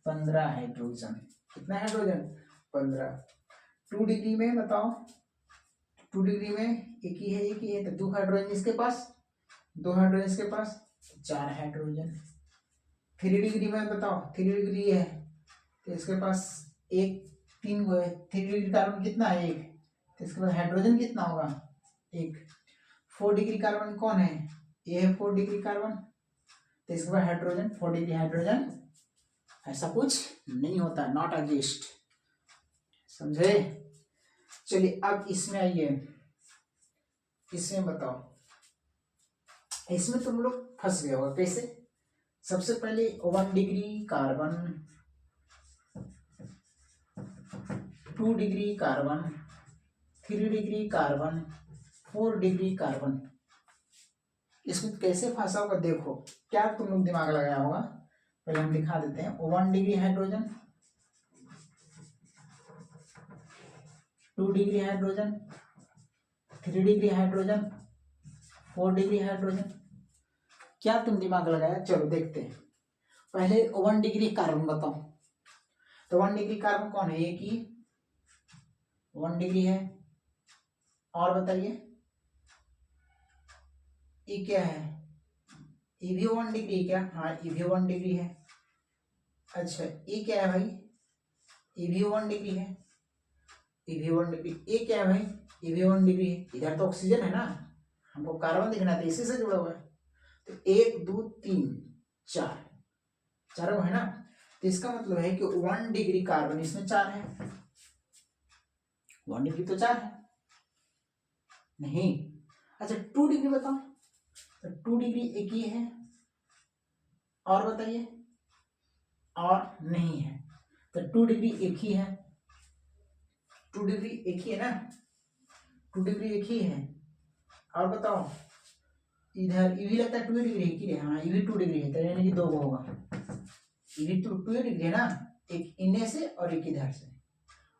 15 हाइड्रोजन। कितना हाइड्रोजन? 15। 2 डिग्री में बताओ, 2 डिग्री में एक ही है, तो 2 हाइड्रोजन इसके पास, 2 हाइड्रोजन इसके पास, 4 हाइड्रोजन। 3 डिग्री में बताओ, 3 डिग्री है तो इसके पास एक 3 को है, 3 डिग्री कार्बन कितना है? 1, तो इसके पास हाइड्रोजन कितना होगा? 1। 4 डिग्री कार्बन कौन है? ये है 4 डिग्री कार्बन, तो इसके पास हाइड्रोजन 4 डिग्री हाइड्रोजन। ऐसा कुछ नहीं होता, नॉट एग्जिस्ट, समझे? चलिए अब इसमें आइए, इसमें बताओ, इसमें तुम लोग फंस गए होगा। कैसे? सबसे पहले 1 degree carbon, 2 degree carbon, 3 degree carbon, 4 degree carbon, इसमें कैसे फंसा होगा देखो। क्या तुम लोग दिमाग लगाया होगा? पहले हम दिखा देते हैं। 1 degree hydrogen, 2 degree hydrogen, 3 degree hydrogen, 4 degree hydrogen. क्या तुम दिमाग लगाया? चलो देखते हैं। पहले 1 डिग्री कार्बन बताओ, तो 1 डिग्री कार्बन कौन है? एक ही 1 डिग्री है। और बताइए ये क्या है? ये भी 1 डिग्री क्या? हाँ ये भी 1 डिग्री है। अच्छा ये क्या है भाई? ये भी 1 डिग्री है, ये भी 1 डिग्री। ये क्या है भाई? ये भी 1 डिग्री है। इधर तो ऑक्सीजन है ना, हमको कार्बन दिखना था, इसी से जुड़ा हुआ है। तो 1 2 3 4, चारों है ना, तो इसका मतलब है कि 1 डिग्री कार्बन इसमें 4 है। 1 डिग्री तो 4 है नहीं। अच्छा 2 डिग्री बताओ, तो 2 डिग्री एक ही है। और बताइए, और नहीं है, तो 2 डिग्री एक ही है। 2 डिग्री एक ही है ना, 2 डिग्री एक ही है। और बताओ इधर ये भी लगता है 2 डिग्री एक ही है। हाँ ये भी 2 डिग्री है, तो यानी कि 2 होगा। ये भी 2 डिग्री है ना, एक इन्हें से और एक इधर से,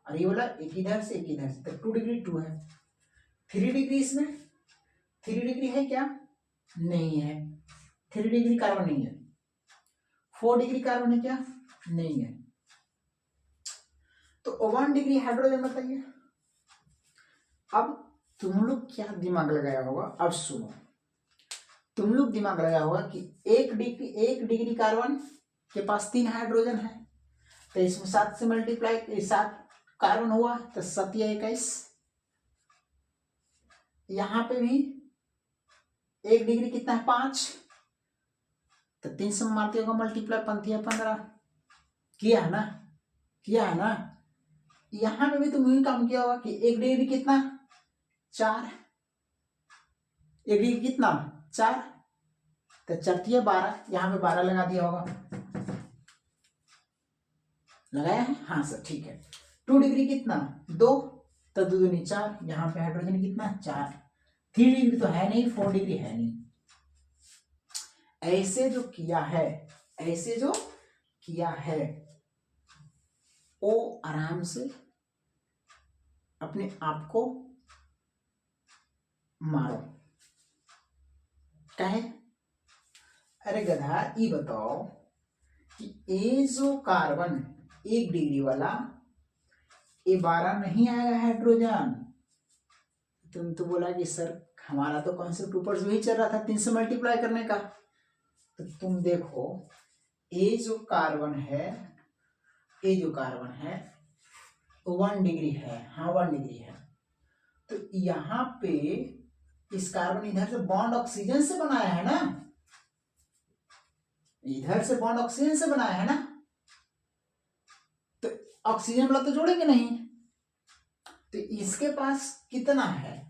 और ये वाला एक इधर से एक इधर से, तो 2 डिग्री 2 है। 3 डिग्री इसमें 3 डिग्री है क्या? नहीं है, 3 डिग्री कार्बन नहीं है। 4 डिग्री कार्बन है क्या? नहीं है। तो 1 डिग्री हाइड्रोजन बताइए। अब तुम लोग क्या दिमाग लगाया होगा? अब सुनो, तुम लोग दिमाग लगाया होगा कि 1 डिग्री कार्बन के पास 3 हाइड्रोजन है, तो इसमें 7 से मल्टीप्लाई 7 कार्बन हुआ, तो 7 या 21। यहां पे भी 1 डिग्री कितना है? 5, तो 3 से मारते होगा मल्टीप्लाई, 15 किया है ना, किया है ना। यहां पे भी तुम वही काम किया होगा कि 1 डिग्री कितना? 4, 1 डिग्री कितना? 4, तो 4 12, यहाँ पे 12 लगा दिया होगा, लगाया है? हाँ सर ठीक है। 2 डिग्री कितना? 2, तो 2 दूनी 4, यहाँ पे हाइड्रोजन कितना? 4। 3 डिग्री तो है नहीं, 4 डिग्री है नहीं। ऐसे जो किया है, ऐसे जो किया है, वो आराम से अपने आप को मारो। कहे अरे गधा ये बताओ कि ये जो कार्बन 1 डिग्री वाला, ये 12 नहीं आएगा हाइड्रोजन। तुम तो बोला कि सर हमारा तो कॉन्सेप्ट ऊपर से वही चल रहा था 3 से मल्टीप्लाई करने का। तो तुम देखो ये जो कार्बन है, ये जो कार्बन है 1 डिग्री है। हाँ 1 डिग्री है, तो यहाँ पे इस कार्बन इधर से बॉन्ड ऑक्सीजन से बनाया है ना, इधर से बॉन्ड ऑक्सीजन से बनाया है ना, तो ऑक्सीजन वाला तो जोड़ेंगे नहीं। तो इसके पास कितना है?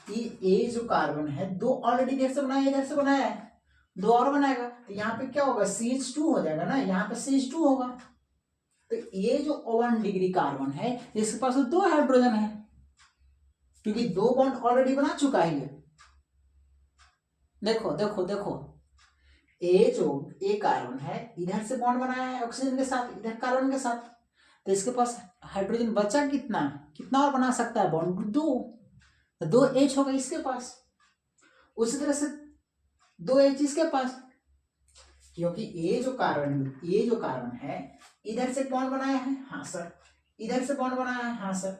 ये जो कार्बन है 2 ऑलरेडी इधर से बनाया, इधर से बनाया है, 2 और बनाएगा, तो यहाँ पे क्या होगा? CH2 हो जाएगा ना, यहाँ पे CH2 होगा। तो ये जो 1 डिग्री कार्बन है इसके पास 2 हाइड्रोजन है, क्योंकि 2 बॉन्ड ऑलरेडी बना चुका है ये। देखो देखो देखो, ये जो ए कार्बन है इधर से बॉन्ड बनाया है ऑक्सीजन के साथ, इधर कार्बन के साथ, तो इसके पास हाइड्रोजन बचा कितना? कितना और बना सकता है? बॉन्ड 2, तो 2H होगा इसके पास, उसी तरह से 2H इसके पास, क्योंकि ये जो कार्बन है इधर से बॉन्ड बनाया है, हाँ सर, इधर से बॉन्ड बनाया है, हाँ सर,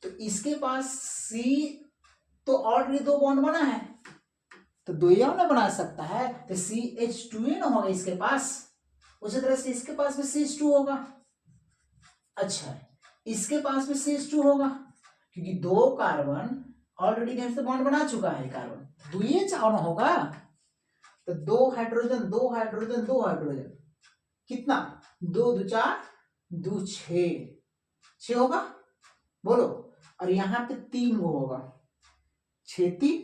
तो इसके पास C तो ऑलरेडी 2 बॉन्ड बना है, तो 2 ही ना बना सकता है, तो CH2 ही ना होगा इसके पास, उसी तरह से इसके पास भी CH2 होगा। अच्छा, इसके भी CH2 होगा, क्योंकि 2 कार्बन ऑलरेडी इधर से बॉन्ड बना चुका है कार्बन, 2H होगा, तो 2 हाइड्रोजन 2 हाइड्रोजन 2 हाइड्रोजन, कितना, 2 2 4 2 6 होगा, बोलो, और यहाँ पे 3 वो होगा, 6 3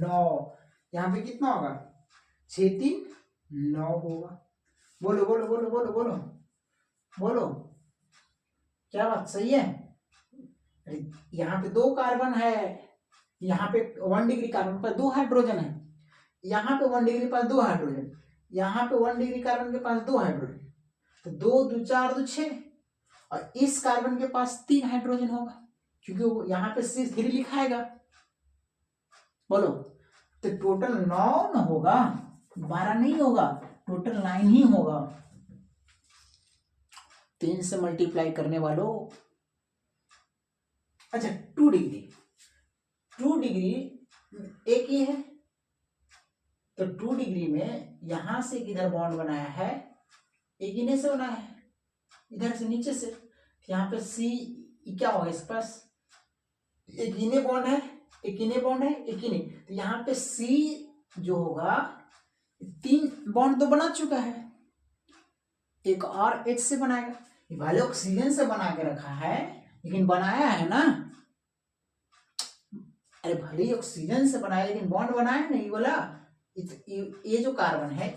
9, यहाँ पे कितना होगा, 6 3 9 होगा, बोलो बोलो बोलो बोलो बोलो बोलो, क्या बात सही है? यहाँ पे 2 कार्बन है, यहाँ पे 1 डिग्री कार्बन पर 2 हाइड्रोजन है, यहाँ पे 1 डिग्री पास 2 हाइड्रोजन, यहाँ पे 1 डिग्री कार्बन के पास 2 हाइड्रोजन, तो 2 2 4 2 6, और इस कार्बन के पास 3 हाइड्रोजन होगा, क्योंकि यहाँ पे C3 लिखाएगा, बोलो, तो टोटल 9 न होगा, 12 नहीं होगा, टोटल 9 ही होगा। 3 से मल्टीप्लाई करने वालों, अच्छा 2 डिग्री एक ही है, तो 2 डिग्री में यहां से किधर बॉन्ड बनाया है, एक इन्हें से बनाया है, इधर से नीचे से, यहाँ पे C क्या होगा इसके पास, एक इन्हें बॉन्ड है, एक इन्हें बॉन्ड है, एक इन्हें, तो यहाँ पे C जो होगा 3 बॉन्ड तो बना चुका है, एक और H से बनाएगा, ये वाले ऑक्सीजन से बना के रखा है, लेकिन बनाया है ना, अरे भले ही ऑक्सीजन से बनाया लेकिन बॉन्ड बनाया नहीं, बोला ये जो कार्बन है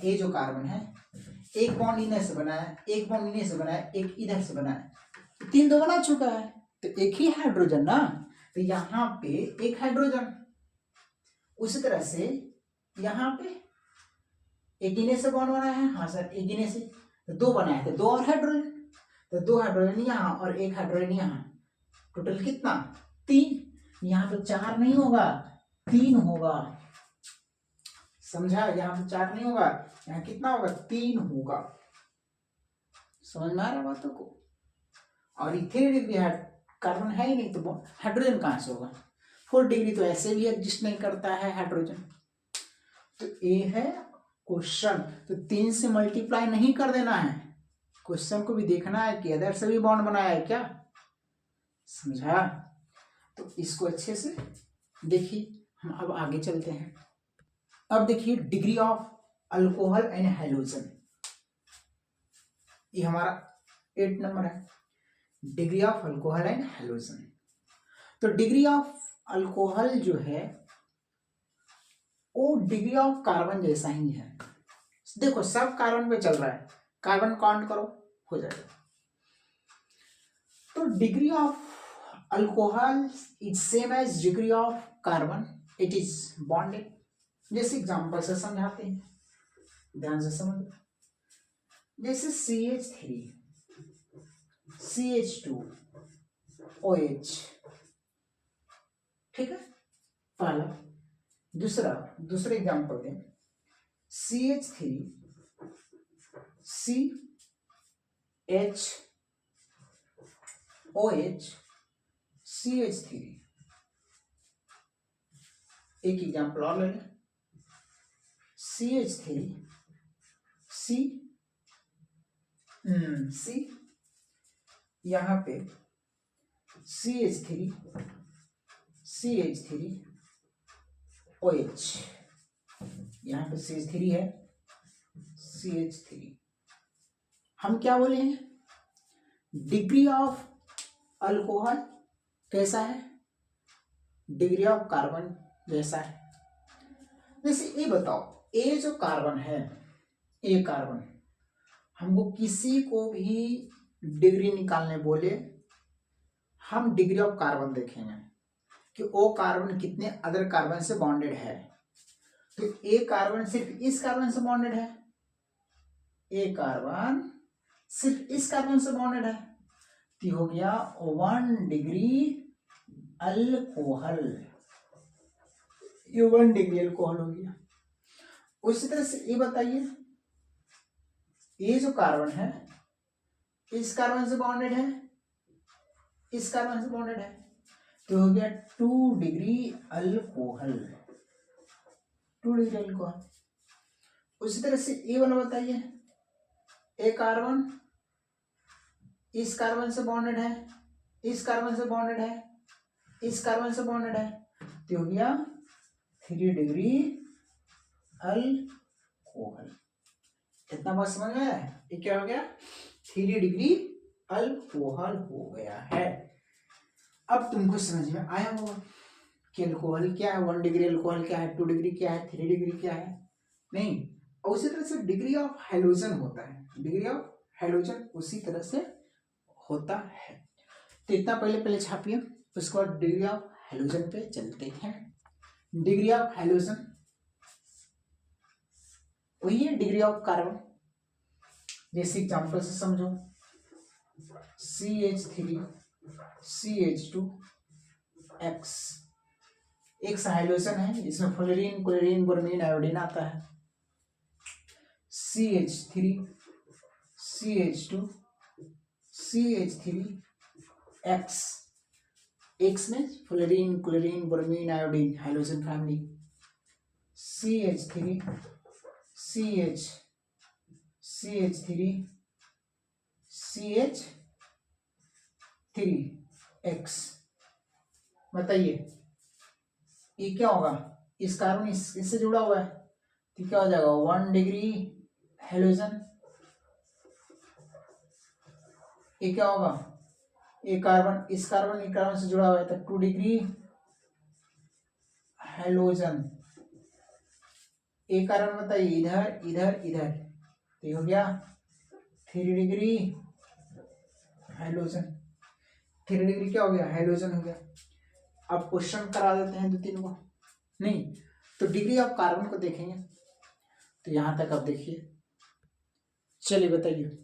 एक बॉन्ड इधर से बनाया, एक बॉन्ड इधर से बनाया, एक इधर से बनाया, 3 तो बना चुका है, तो एक ही हाइड्रोजन ना, तो यहाँ पे एक हाइड्रोजन, उसी तरह से यहाँ पे एक इन्हें से बॉन्ड बनाया है, हाँ सर, एक इन्हें से, तो 2 बनाया था, 2 और हाइड्रोजन, तो 2 हाइड्रोजन यहाँ और एक हाइड्रोजन यहाँ, टोटल कितना, 3, यहाँ पे 4 नहीं होगा, 3 होगा, समझा, यहाँ पे 4 नहीं होगा, यहाँ कितना होगा, 3 होगा, समझ में आ रहा बातों को। और 3 डिग्री कार्बन है ही नहीं, तो हाइड्रोजन कहाँ से होगा, 4 डिग्री तो ऐसे भी एग्जिस्ट नहीं करता है हाइड्रोजन, तो ये है क्वेश्चन, तो 3 से मल्टीप्लाई नहीं कर देना है, क्वेश्चन को भी देखना है कि अदर से भी बॉन्ड बनाया है क्या, समझा, तो इसको अच्छे से देखिए। हम अब आगे चलते हैं, अब देखिए degree of alcohol and halogen, ये हमारा 8 नंबर है, degree of alcohol and halogen. तो डिग्री ऑफ अल्कोहल जो है वो डिग्री ऑफ कार्बन जैसा ही है, देखो सब कार्बन पे चल रहा है, कार्बन काउंट करो हो जाएगा। तो degree of alcohol is same as degree of carbon, it is bonded, जैसे एग्जांपल से समझाते हैं, ध्यान से समझ, जैसे CH3 CH2 OH, ठीक है, पहला, दूसरा एग्जांपल दें, CH3 CH OH CH3, एक एग्जांपल और ले लें, CH3 C यहाँ पे CH3 OH, यहाँ पे CH3 है, CH3, हम क्या बोले हैं, डिग्री ऑफ अल्कोहल कैसा है, डिग्री ऑफ कार्बन जैसा है। जैसे ये बताओ, ये जो कार्बन है, ये कार्बन, हमको किसी को भी डिग्री निकालने बोले, हम डिग्री ऑफ कार्बन देखेंगे कि वो कार्बन कितने अदर कार्बन से बॉन्डेड है। तो ए कार्बन सिर्फ इस कार्बन से बॉन्डेड है, ए कार्बन सिर्फ इस कार्बन से बॉन्डेड है, तो हो गया 1 डिग्री अल्कोहल, ये 1 डिग्री अल्कोहल हो गया। उसी तरह से ये बताइए, ये जो कार्बन है इस कार्बन से बॉन्डेड है, इस कार्बन से बॉन्डेड है, तो हो गया 2 डिग्री अल्कोहल, 2 डिग्री अल्कोहल। उसी तरह से ये वाला बताइए, एक कार्बन इस कार्बन से बॉन्डेड है, इस कार्बन से बॉन्डेड है, इस कार्बन से बॉन्डेड है, तो हो गया 3 डिग्री अल्कोहल। इतना बात समझ में आया? ये क्या हो गया? 3 डिग्री अल्कोहल हो गया है। अब तुमको समझ में आया होगा कि अल्कोहल क्या है, 1 डिग्री अल्कोहल क्या है, 2 डिग्री क्या है, 3 डिग्री क्या है। नहीं, उसी तरह से डिग्री ऑफ हैलोजन होता है, डिग्री ऑफ हैलोजन उसी तरह से होता है। तो इतना पहले पहले छापिए, उसके बाद डिग्री ऑफ हैलोजन पे चलते हैं। डिग्री ऑफ हैलोजन वही है डिग्री ऑफ कार्बन। जैसे एग्जांपल से समझो, CH3 CH2 X एक हाइड्रोजन है, इसमें फ्लोरीन क्लोरीन ब्रोमीन आयोडीन आता है। CH3 CH2 CH3 X, X में fluorine chlorine bromine iodine hydrogen family. CH3 CH3 CH3X। बताइए ये क्या होगा? इस कार्बन इससे जुड़ा हुआ है, तो क्या हो जाएगा? 1 डिग्री हैलोजन। ये क्या होगा? ये कार्बन इस कार्बन से जुड़ा हुआ है, तो 2 डिग्री हैलोजन। एक कार्बन बताइए इधर इधर इधर, तो ये हो गया 3 डिग्री हैलोजन। 3 डिग्री क्या हो गया? हैलोजन हो गया। अब क्वेश्चन करा देते हैं 2-3 को, नहीं तो डिग्री ऑफ कार्बन को देखेंगे। तो यहां तक अब देखिए, चलिए बताइए,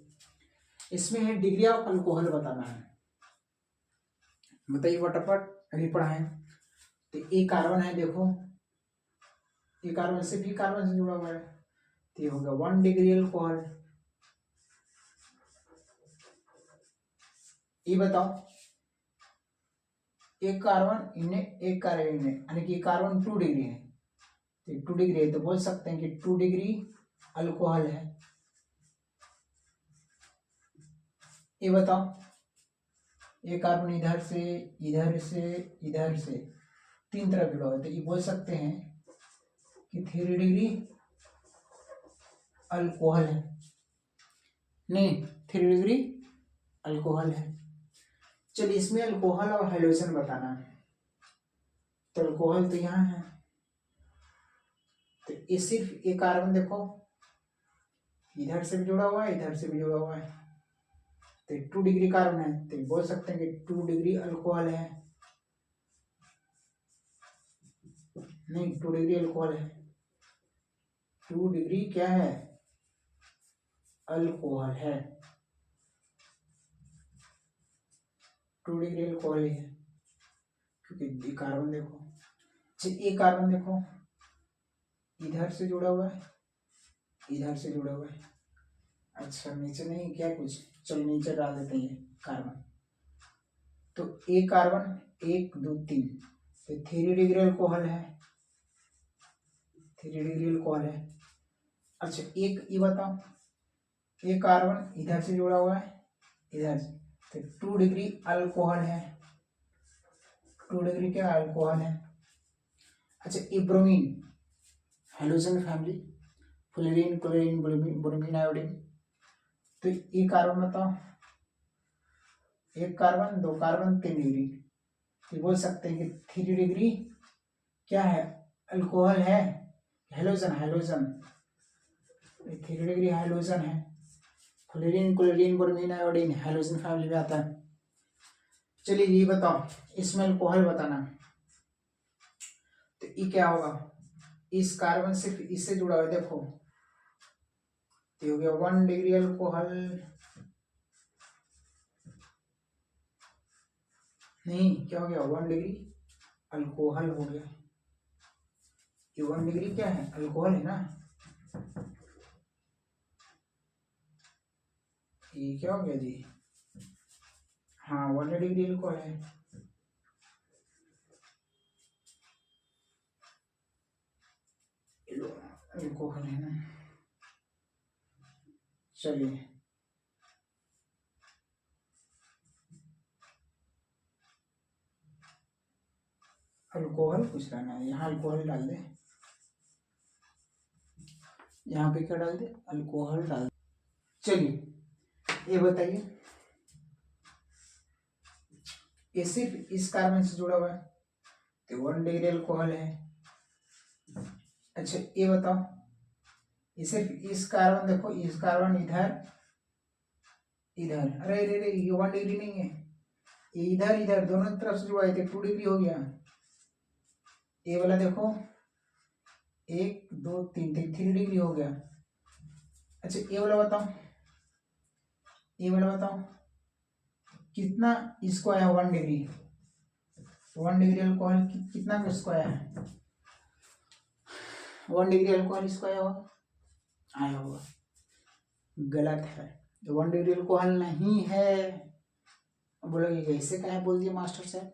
इसमें है डिग्री ऑफ अल्कोहल बताना है। बताइए फटाफट, अभी पढ़ाएं। तो एक कार्बन है, देखो ये कार्बन से भी कार्बन से जुड़ा हुआ है, तो ये होगा 1 डिग्री अल्कोहल। ये बताओ, एक कार्बन इन्हें एक कार्बन इन्हें, यानी कि कार्बन 2 डिग्री है, तो 2 डिग्री है, तो बोल सकते हैं कि 2 डिग्री अल्कोहल है। ये बताओ, ये कार्बन इधर से इधर से इधर से 3 तरफ जुड़ा हुआ है, तो ये बोल सकते हैं कि 3 डिग्री अल्कोहल है। नहीं, 3 डिग्री अल्कोहल है। चलिए इसमें अल्कोहल और हाइड्रोजन बताना है। तो अल्कोहल तो यहाँ है, तो ये सिर्फ ये कार्बन देखो इधर से भी जुड़ा हुआ है, इधर से भी जुड़ा हुआ है, तो 2 डिग्री कार्बन है, तो बोल सकते हैं कि 2 डिग्री अल्कोहल है। नहीं, 2 डिग्री अल्कोहल है, 2 डिग्री क्या है? अल्कोहल है, 2 डिग्री अल्कोहल है, क्योंकि ये कार्बन देखो, ये कार्बन देखो इधर से जुड़ा हुआ है, इधर से जुड़ा हुआ है। अच्छा नीचे नहीं क्या कुछ, चलो नीचे डाल देते हैं कार्बन। तो एक कार्बन 1 2 3, तो 3 डिग्री अल्कोहल है, 3 डिग्री अल्कोहल है। अच्छा एक ये बताओ, एक कार्बन इधर से जुड़ा हुआ है, इधर से, तो 2 डिग्री अल्कोहल है, 2 डिग्री क्या अल्कोहल है। अच्छा ये bromine hydrogen family, fluorine chlorine bromine iodine, तो ये कार्बन बताओ, एक कार्बन 2 कार्बन 3 डिग्री, तो बोल सकते हैं कि 3 डिग्री क्या है? अल्कोहल है, हैलोजन हैलोजन, 3 डिग्री हैलोजन है। Fluorine chlorine bromine iodine halogen family में आता है। चलिए ये बताओ, इसमें अल्कोहल बताना, तो ये क्या होगा? इस कार्बन सिर्फ इससे जुड़ा हुआ है, देखो ये हो गया 1 डिग्री अल्कोहल। नहीं, क्या हो गया, 1 डिग्री अल्कोहल हो गया। ये 1 डिग्री क्या है, अल्कोहल है ना। ये क्या हो गया जी, हाँ 1 डिग्री अल्कोहल है। अल्कोहल है ना। चलिए अल्कोहल कुछ रहना है, यहाँ अल्कोहल डाल दे, यहाँ पे क्या डाल दे, अल्कोहल डाल दे। चलिए ये बताइए, ये सिर्फ इस कार्बन से जुड़ा हुआ है तो 1 डिग्री अल्कोहल है। अच्छा ये बताओ, ये सिर्फ इस कार्बन, देखो इस कार्बन इधर इधर, अरे अरे अरे ये 1 डिग्री नहीं है, ये इधर इधर दोनों तरफ से जुड़ा है तो 2 डिग्री हो गया। ये वाला देखो 1 2 3 3 डिग्री हो गया। अच्छा ये वाला बताओ, ये वाला बताओ कितना इसको आया, 1 डिग्री, 1 डिग्री अल्कोहल कितना इसको आया है, 1 डिग्री अल्कोहल इसको आया होगा, आया होगा। गलत है, तो 1 डिग्री अल्कोहल नहीं है। बोलोगे कैसे, क्या है, बोल दिए मास्टर साहब,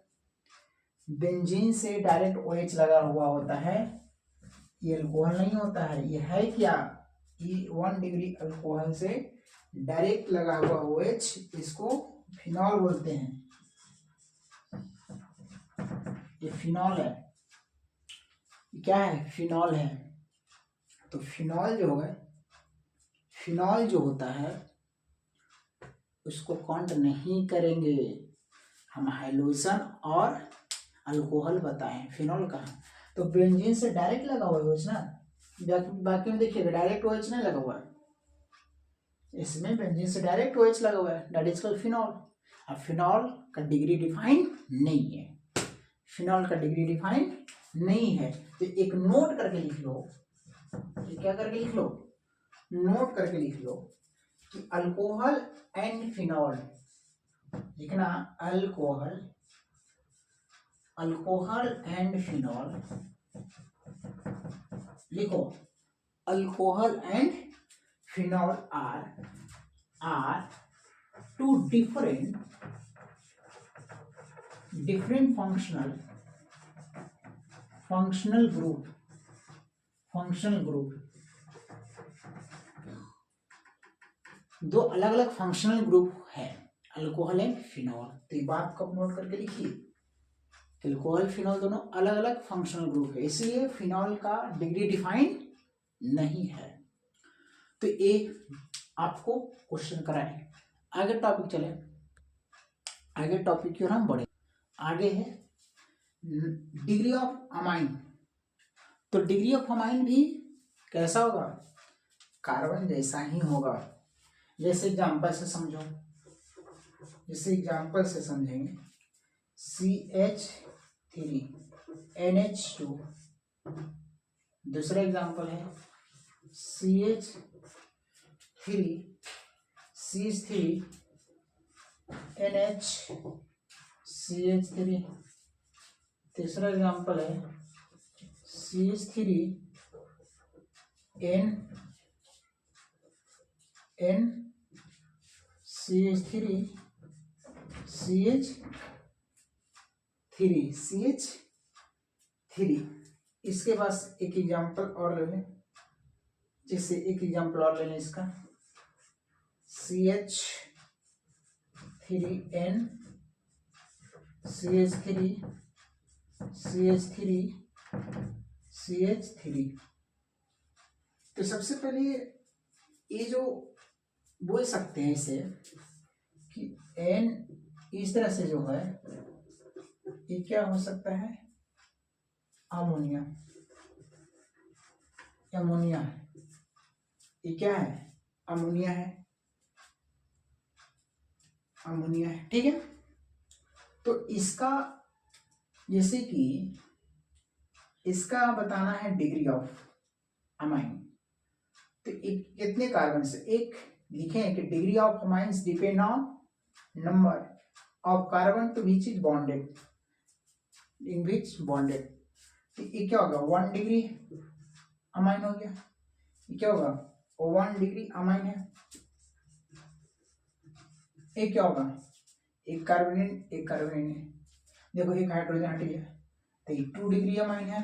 बेंजीन से डायरेक्ट OH लगा हुआ होता है, ये अल्कोहल नहीं होता है। ये है क्या, ये 1 डिग्री अल्कोहल से डायरेक्ट लगा हुआ OH, इसको फिनॉल बोलते हैं। ये फिनॉल है, क्या है, फिनॉल है। तो फिनॉल जो है, फिनॉल जो होता है उसको काउंट नहीं करेंगे हम, हाइड्रोजन और अल्कोहल बताएं, फिनॉल का। तो बेंजीन से डायरेक्ट लगा हुआ है ना, बाकी में देखिएगा डायरेक्ट OH नहीं लगा हुआ है, इसमें बेंजीन से डायरेक्ट OH लगा हुआ है, दैट इज कॉल्ड फिनॉल। अब फिनॉल का डिग्री डिफाइन नहीं है, फिनॉल का डिग्री डिफाइन नहीं है, तो एक नोट करके लिख लो, क्या करके लिख लो, नोट करके लिख लो कि अल्कोहल एंड फिनॉल, लिखना अल्कोहल, अल्कोहल एंड फिनॉल, लिखो alcohol and phenol are two different functional group, दो अलग अलग फंक्शनल ग्रुप है, अल्कोहल एंड फिनॉल। तो ये बात को नोट करके लिखिए, अल्कोहल फिनॉल दोनों अलग अलग फंक्शनल ग्रुप है, इसलिए फिनॉल का डिग्री डिफाइन नहीं है। तो एक आपको क्वेश्चन कराए, आगे टॉपिक चले, आगे टॉपिक की ओर हम बढ़े। आगे है डिग्री ऑफ अमाइन। तो डिग्री ऑफ अमाइन भी कैसा होगा, कार्बन जैसा ही होगा। जैसे एग्जाम्पल से समझो, जैसे एग्जाम्पल से समझेंगे, CH3 NH2, दूसरा एग्जाम्पल है CH3 CH3 NH CH3, तीसरा एग्जाम्पल है CH3 N CH3 CH3। इसके पास एक एग्जाम्पल और ले लें, जैसे एक एग्जाम्पल और ले लें इसका, CH3N CH3 तो सबसे पहले ये जो बोल सकते हैं इसे कि N इस तरह से जो है ये क्या हो सकता है, अमोनिया, अमोनिया है, ये क्या है, अमोनिया है, अमोनिया है, ठीक है। तो इसका जैसे कि इसका बताना है डिग्री ऑफ अमाइन, तो कितने कार्बन से, एक लिखें कि degree of amines depend on number of carbon to which is bonded, in which bonded. तो ये क्या होगा 1 डिग्री अमाइन हो गया, ये क्या होगा 1 डिग्री अमाइन है। ये क्या होगा एक कार्बोनेट एक कार्बोनेट है, देखो एक हाइड्रोजन हट गया तो ये 2 डिग्री अमाइन है,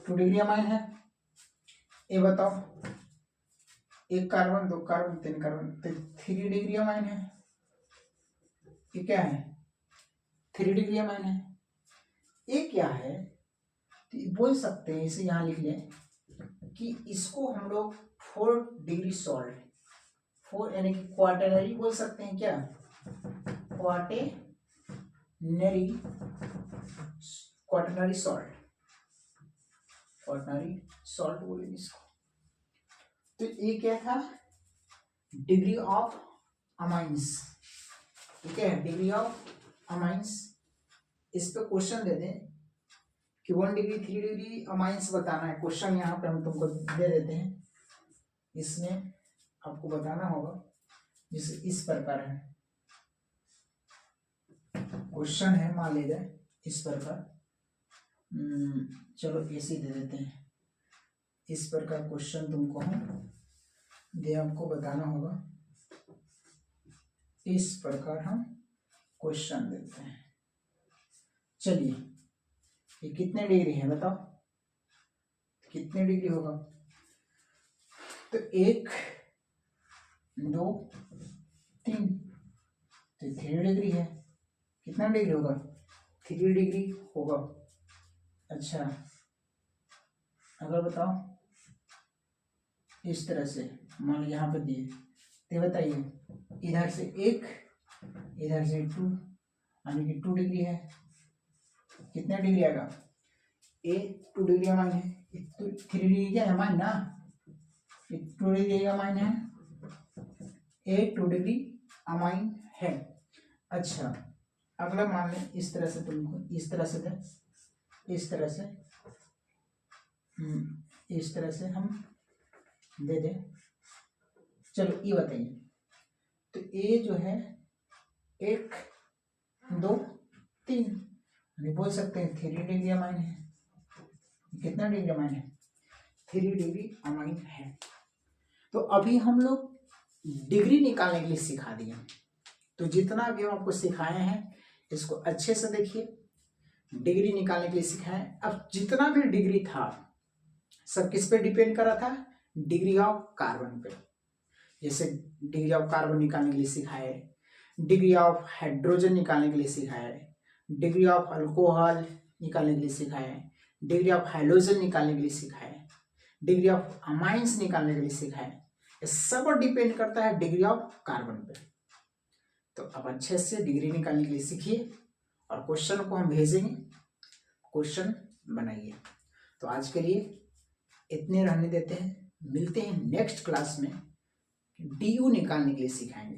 2 डिग्री अमाइन है। ये बताओ एक कार्बन 2 कार्बन 3 कार्बन तो 3 डिग्री अमाइन है। ये क्या है 3 डिग्री अमाइन है। ये क्या है तो बोल सकते हैं, इसे यहाँ लिख लें कि इसको हम लोग 4 डिग्री सॉल्ट, 4 यानी कि क्वाटरनरी बोल सकते हैं क्या, क्वाटरनरी सॉल्ट, क्वाटरनरी सॉल्ट बोलेंगे इसको। तो ये क्या था डिग्री ऑफ अमाइंस, ठीक है डिग्री ऑफ अमाइंस। इस पे क्वेश्चन दे दें कि 1 डिग्री 3 डिग्री अमाइंस बताना है, क्वेश्चन यहाँ पे हम तुमको दे देते हैं, इसमें आपको बताना होगा। जैसे इस प्रकार है क्वेश्चन है, मान लीजिए इस प्रकार, चलो ऐसे दे देते हैं, इस प्रकार क्वेश्चन तुमको हम दे, हमको बताना होगा, इस प्रकार हम क्वेश्चन देते हैं। चलिए ये कितने डिग्री है बताओ, कितने डिग्री होगा, तो 1 2 3 तो 3 डिग्री है, कितना डिग्री होगा 3 डिग्री होगा। अच्छा अगर बताओ इस तरह से मान लो यहाँ पे दिए, तो बताइए इधर से 1 इधर से 2 यानी कि 2 डिग्री है, कितना डिग्री आएगा ए 2 डिग्री अमाइन है, 3 डिग्री क्या है अमाइन ना, 2 डिग्री अमाइन है, ए 2 डिग्री अमाइन है। अच्छा अगला मान लें इस तरह से, तुमको इस तरह से दे, इस तरह से इस तरह से हम दे दें। चलो ये बताइए, तो ए जो है 1 2 3 बोल सकते हैं 3 डिग्री अमाइन है, कितना डिग्री अमाइन है 3 डिग्री अमाइन है। तो अभी हम लोग डिग्री निकालने के लिए सिखा दिए, तो जितना भी हम आपको सिखाए हैं इसको अच्छे से देखिए, डिग्री निकालने के लिए सिखाए। अब जितना भी डिग्री था सब किस पे डिपेंड कर रहा था, डिग्री ऑफ कार्बन पे। जैसे डिग्री ऑफ कार्बन निकालने के लिए सिखाए, डिग्री ऑफ हाइड्रोजन निकालने के लिए सिखाए, डिग्री ऑफ अल्कोहल निकालने के लिए सिखाए, डिग्री ऑफ हाइड्रोजन निकालने के लिए सिखाए, डिग्री ऑफ अमाइंस निकालने के लिए सिखाए। ये सब डिपेंड करता है डिग्री ऑफ कार्बन पे। तो अब अच्छे से डिग्री निकालने के लिए सीखिए और क्वेश्चन को हम भेजेंगे, क्वेश्चन बनाइए। तो आज के लिए इतने रहने देते हैं, मिलते हैं नेक्स्ट क्लास में, डी निकालने के लिए सिखाएंगे।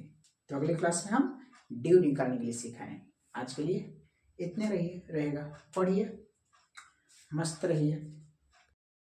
तो अगले क्लास में हम डी निकालने के लिए सिखाएंगे। आज के लिए इतने रहेगा, पढ़िए, मस्त रहिए।